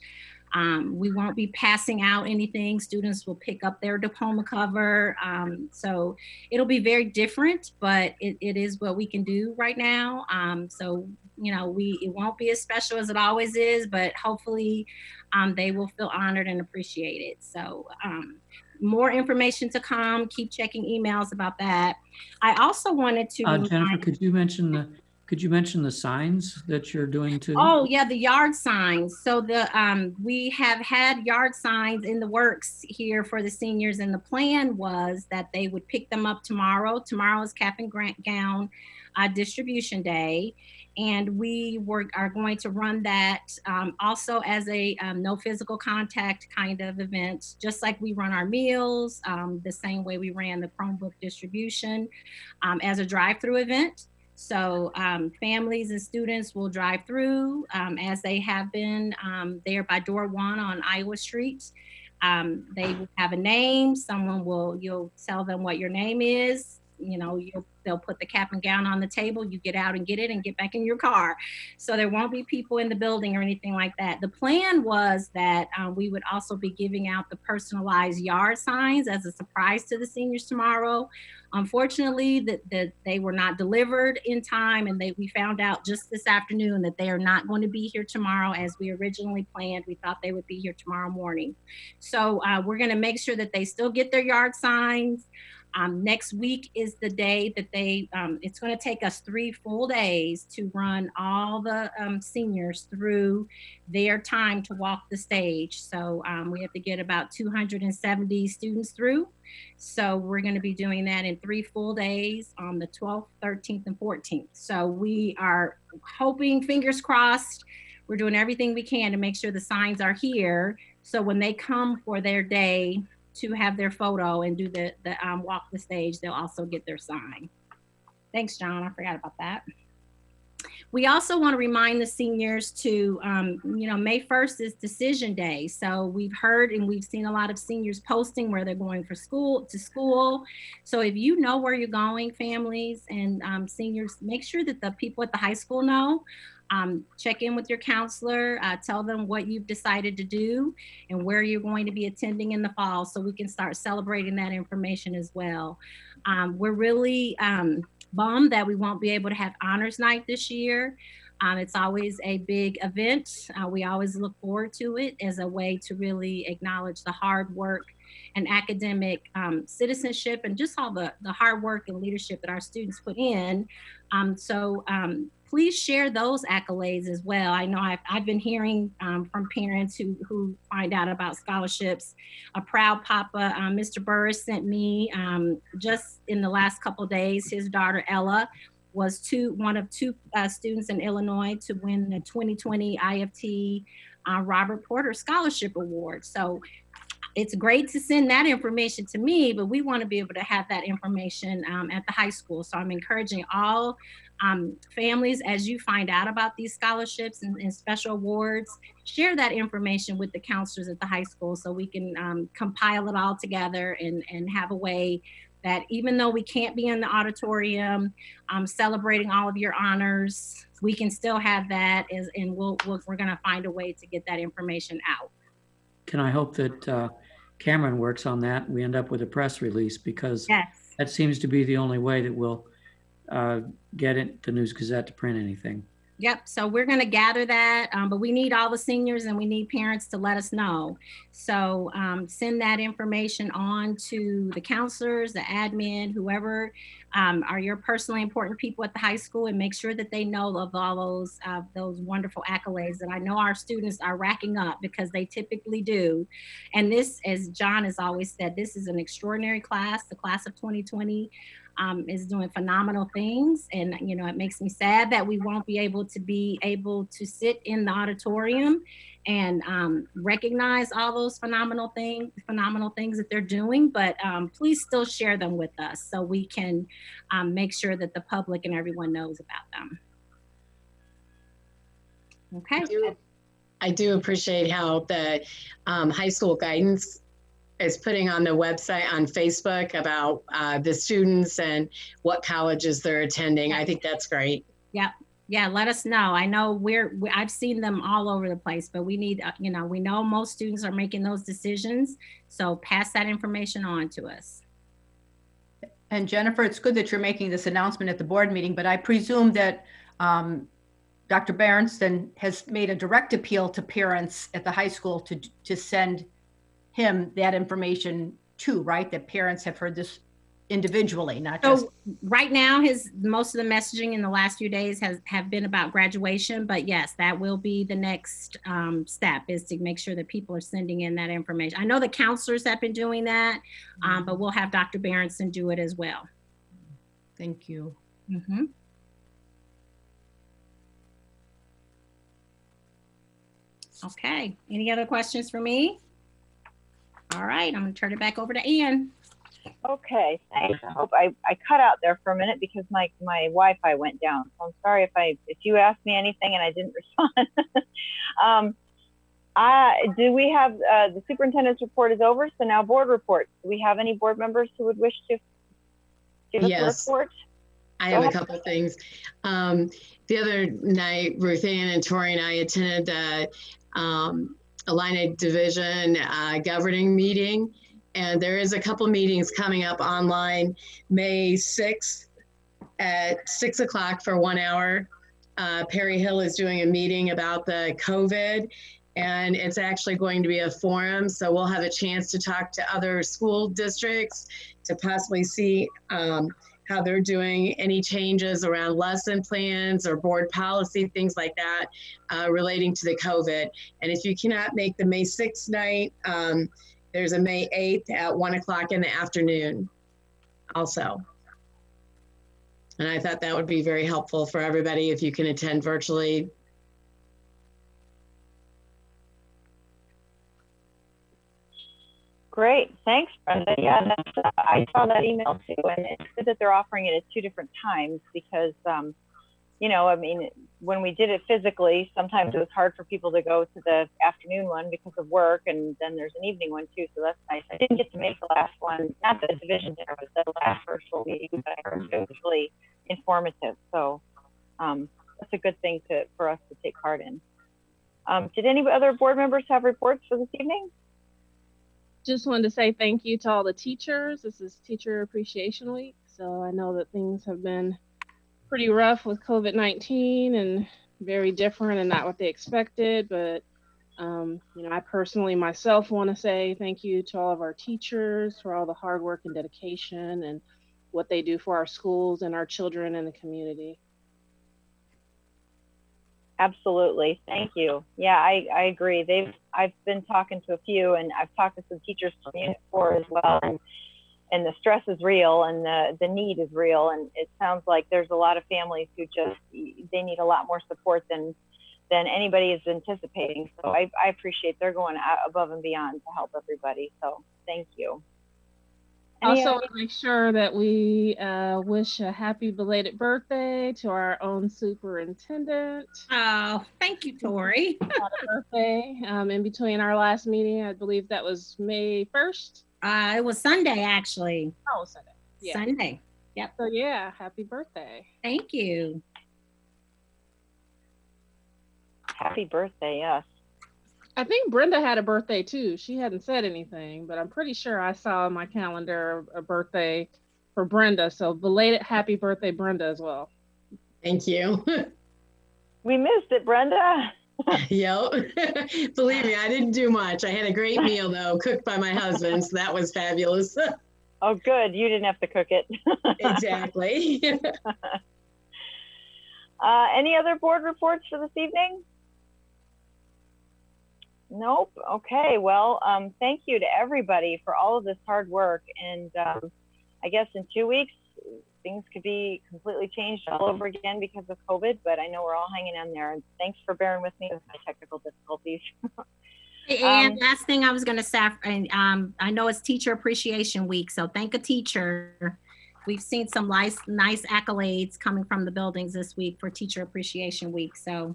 We won't be passing out anything. Students will pick up their diploma cover. So it'll be very different, but it is what we can do right now. So, it won't be as special as it always is, but hopefully they will feel honored and appreciated. So more information to come. Keep checking emails about that. I also wanted to Jennifer, could you mention Could you mention the signs that you're doing too? Oh yeah, the yard signs. So we have had yard signs in the works here for the seniors, and the plan was that they would pick them up tomorrow. Tomorrow is cap and gown distribution day, and we are going to run that also as a no physical contact kind of event, just like we run our meals, the same way we ran the Chromebook distribution as a drive-through event. So families and students will drive through as they have been there by door 1 on Iowa Street. They will have a name. You'll tell them what your name is. You know, they'll put the cap and gown on the table. You get out and get it and get back in your car. So there won't be people in the building or anything like that. The plan was that we would also be giving out the personalized yard signs as a surprise to the seniors tomorrow. Unfortunately, that they were not delivered in time, and we found out just this afternoon that they are not going to be here tomorrow as we originally planned. We thought they would be here tomorrow morning. So we're going to make sure that they still get their yard signs. Next week is the day that it's going to take us 3 full days to run all the seniors through their time to walk the stage. So we have to get about 270 students through. So we're going to be doing that in 3 full days on the 12th, 13th, and 14th. So we are hoping, fingers crossed, we're doing everything we can to make sure the signs are here. So when they come for their day to have their photo and do the walk the stage, they'll also get their sign. Thanks, John. I forgot about that. We also want to remind the seniors to, May 1st is decision day. So we've heard and we've seen a lot of seniors posting where they're going to school. So if you know where you're going, families and seniors, make sure that the people at the high school know. Check in with your counselor, tell them what you've decided to do and where you're going to be attending in the fall so we can start celebrating that information as well. We're really bummed that we won't be able to have honors night this year. It's always a big event. We always look forward to it as a way to really acknowledge the hard work and academic citizenship and just all the hard work and leadership that our students put in. Please share those accolades as well. I know I've been hearing from parents who find out about scholarships. A proud papa, Mr. Burris, sent me just in the last couple of days, his daughter Ella was one of 2 students in Illinois to win the 2020 IFT Robert Porter Scholarship Award. So it's great to send that information to me, but we want to be able to have that information at the high school. So I'm encouraging all families, as you find out about these scholarships and special awards, share that information with the counselors at the high school so we can compile it all together and have a way that even though we can't be in the auditorium celebrating all of your honors, we can still have that, and we're going to find a way to get that information out. Can I hope that Cameron works on that and we end up with a press release, because yes, that seems to be the only way that we'll get it, the News Gazette, to print anything. Yep. So we're going to gather that, but we need all the seniors and we need parents to let us know. So send that information on to the counselors, the admin, whoever are your personally important people at the high school, and make sure that they know of all those wonderful accolades that I know our students are racking up, because they typically do. And this, as John has always said, this is an extraordinary class. The class of 2020 is doing phenomenal things, and it makes me sad that we won't be able to sit in the auditorium and recognize all those phenomenal things that they're doing, but please still share them with us so we can make sure that the public and everyone knows about them. Okay. I do appreciate how the high school guidance is putting on the website on Facebook about the students and what colleges they're attending. I think that's great. Yep. Yeah, let us know. I know I've seen them all over the place, but we need, we know most students are making those decisions. So pass that information on to us. And Jennifer, it's good that you're making this announcement at the board meeting, but I presume that Dr. Berensson has made a direct appeal to parents at the high school to send him that information too, right? That parents have heard this individually, not just. So right now, most of the messaging in the last few days have been about graduation, but yes, that will be the next step, is to make sure that people are sending in that information. I know the counselors have been doing that, but we'll have Dr. Berenson do it as well. Thank you. Mm-hmm. Okay, any other questions for me? All right, I'm gonna turn it back over to Ann. Okay, thanks. I hope I cut out there for a minute because my Wi-Fi went down. So I'm sorry if you asked me anything and I didn't respond. Do we have the superintendent's report is over, so now board reports. Do we have any board members who would wish to give us a report? I have a couple of things. The other night, Ruth Ann and Tori and I attended the Illini Division governing meeting, and there is a couple meetings coming up online. May 6th at 6 o'clock for 1 hour. Perry Hill is doing a meeting about the COVID, and it's actually going to be a forum, so we'll have a chance to talk to other school districts to possibly see how they're doing any changes around lesson plans or board policy, things like that, relating to the COVID. And if you cannot make the May 6th night, there's a May 8th at 1 o'clock in the afternoon also. And I thought that would be very helpful for everybody if you can attend virtually. Great, thanks, Brenda. Yeah, I saw that email too, and it's good that they're offering it at 2 different times because, you know, I mean, when we did it physically, sometimes it was hard for people to go to the afternoon one because of work, and then there's an evening one too, so that's nice. I didn't get to make the last one, not the division dinner, but the last virtual meeting, but I heard it was really informative, so that's a good thing for us to take part in. Did any other board members have reports for this evening? Just wanted to say thank you to all the teachers. This is Teacher Appreciation Week, so I know that things have been pretty rough with COVID-19 and very different and not what they expected, but you know, I personally myself want to say thank you to all of our teachers for all the hard work and dedication and what they do for our schools and our children and the community. Absolutely, thank you. Yeah, I agree. I've been talking to a few, and I've talked to some teachers from Unit 4 as well, and the stress is real, and the need is real, and it sounds like there's a lot of families who they need a lot more support than anybody is anticipating. So I appreciate they're going above and beyond to help everybody. So thank you. Also, want to make sure that we wish a happy belated birthday to our own superintendent. Oh, thank you, Tori. Had a birthday in between our last meeting. I believe that was May 1st. It was Sunday, actually. Oh, Sunday. Yeah. Sunday. Yep. So yeah, happy birthday. Thank you. Happy birthday, yes. I think Brenda had a birthday too. She hadn't said anything, but I'm pretty sure I saw on my calendar a birthday for Brenda. So belated happy birthday, Brenda, as well. Thank you. We missed it, Brenda. Yep. Believe me, I didn't do much. I had a great meal though, cooked by my husband, so that was fabulous. Oh, good. You didn't have to cook it. Exactly. Any other board reports for this evening? Nope. Okay. Well, thank you to everybody for all of this hard work. And I guess in 2 weeks, things could be completely changed all over again because of COVID, but I know we're all hanging in there. And thanks for bearing with me with my technical difficulties. And last thing I was going to say, I know it's Teacher Appreciation Week, so thank a teacher. We've seen some nice accolades coming from the buildings this week for Teacher Appreciation Week. So.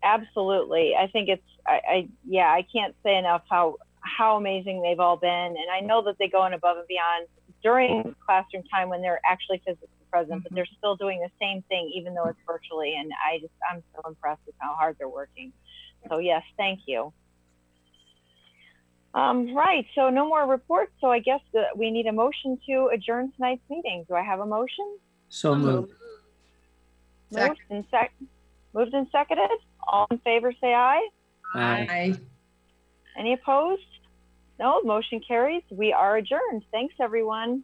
Absolutely. I think it's, yeah, I can't say enough how amazing they've all been. And I know that they go in above and beyond during classroom time when they're actually physically present, but they're still doing the same thing, even though it's virtually. And I'm so impressed with how hard they're working. So yes, thank you. Right, so no more reports. So I guess that we need a motion to adjourn tonight's meeting. Do I have a motion? So moved. Moved and seconded. All in favor, say aye. Aye. Any opposed? No, motion carries. We are adjourned. Thanks, everyone.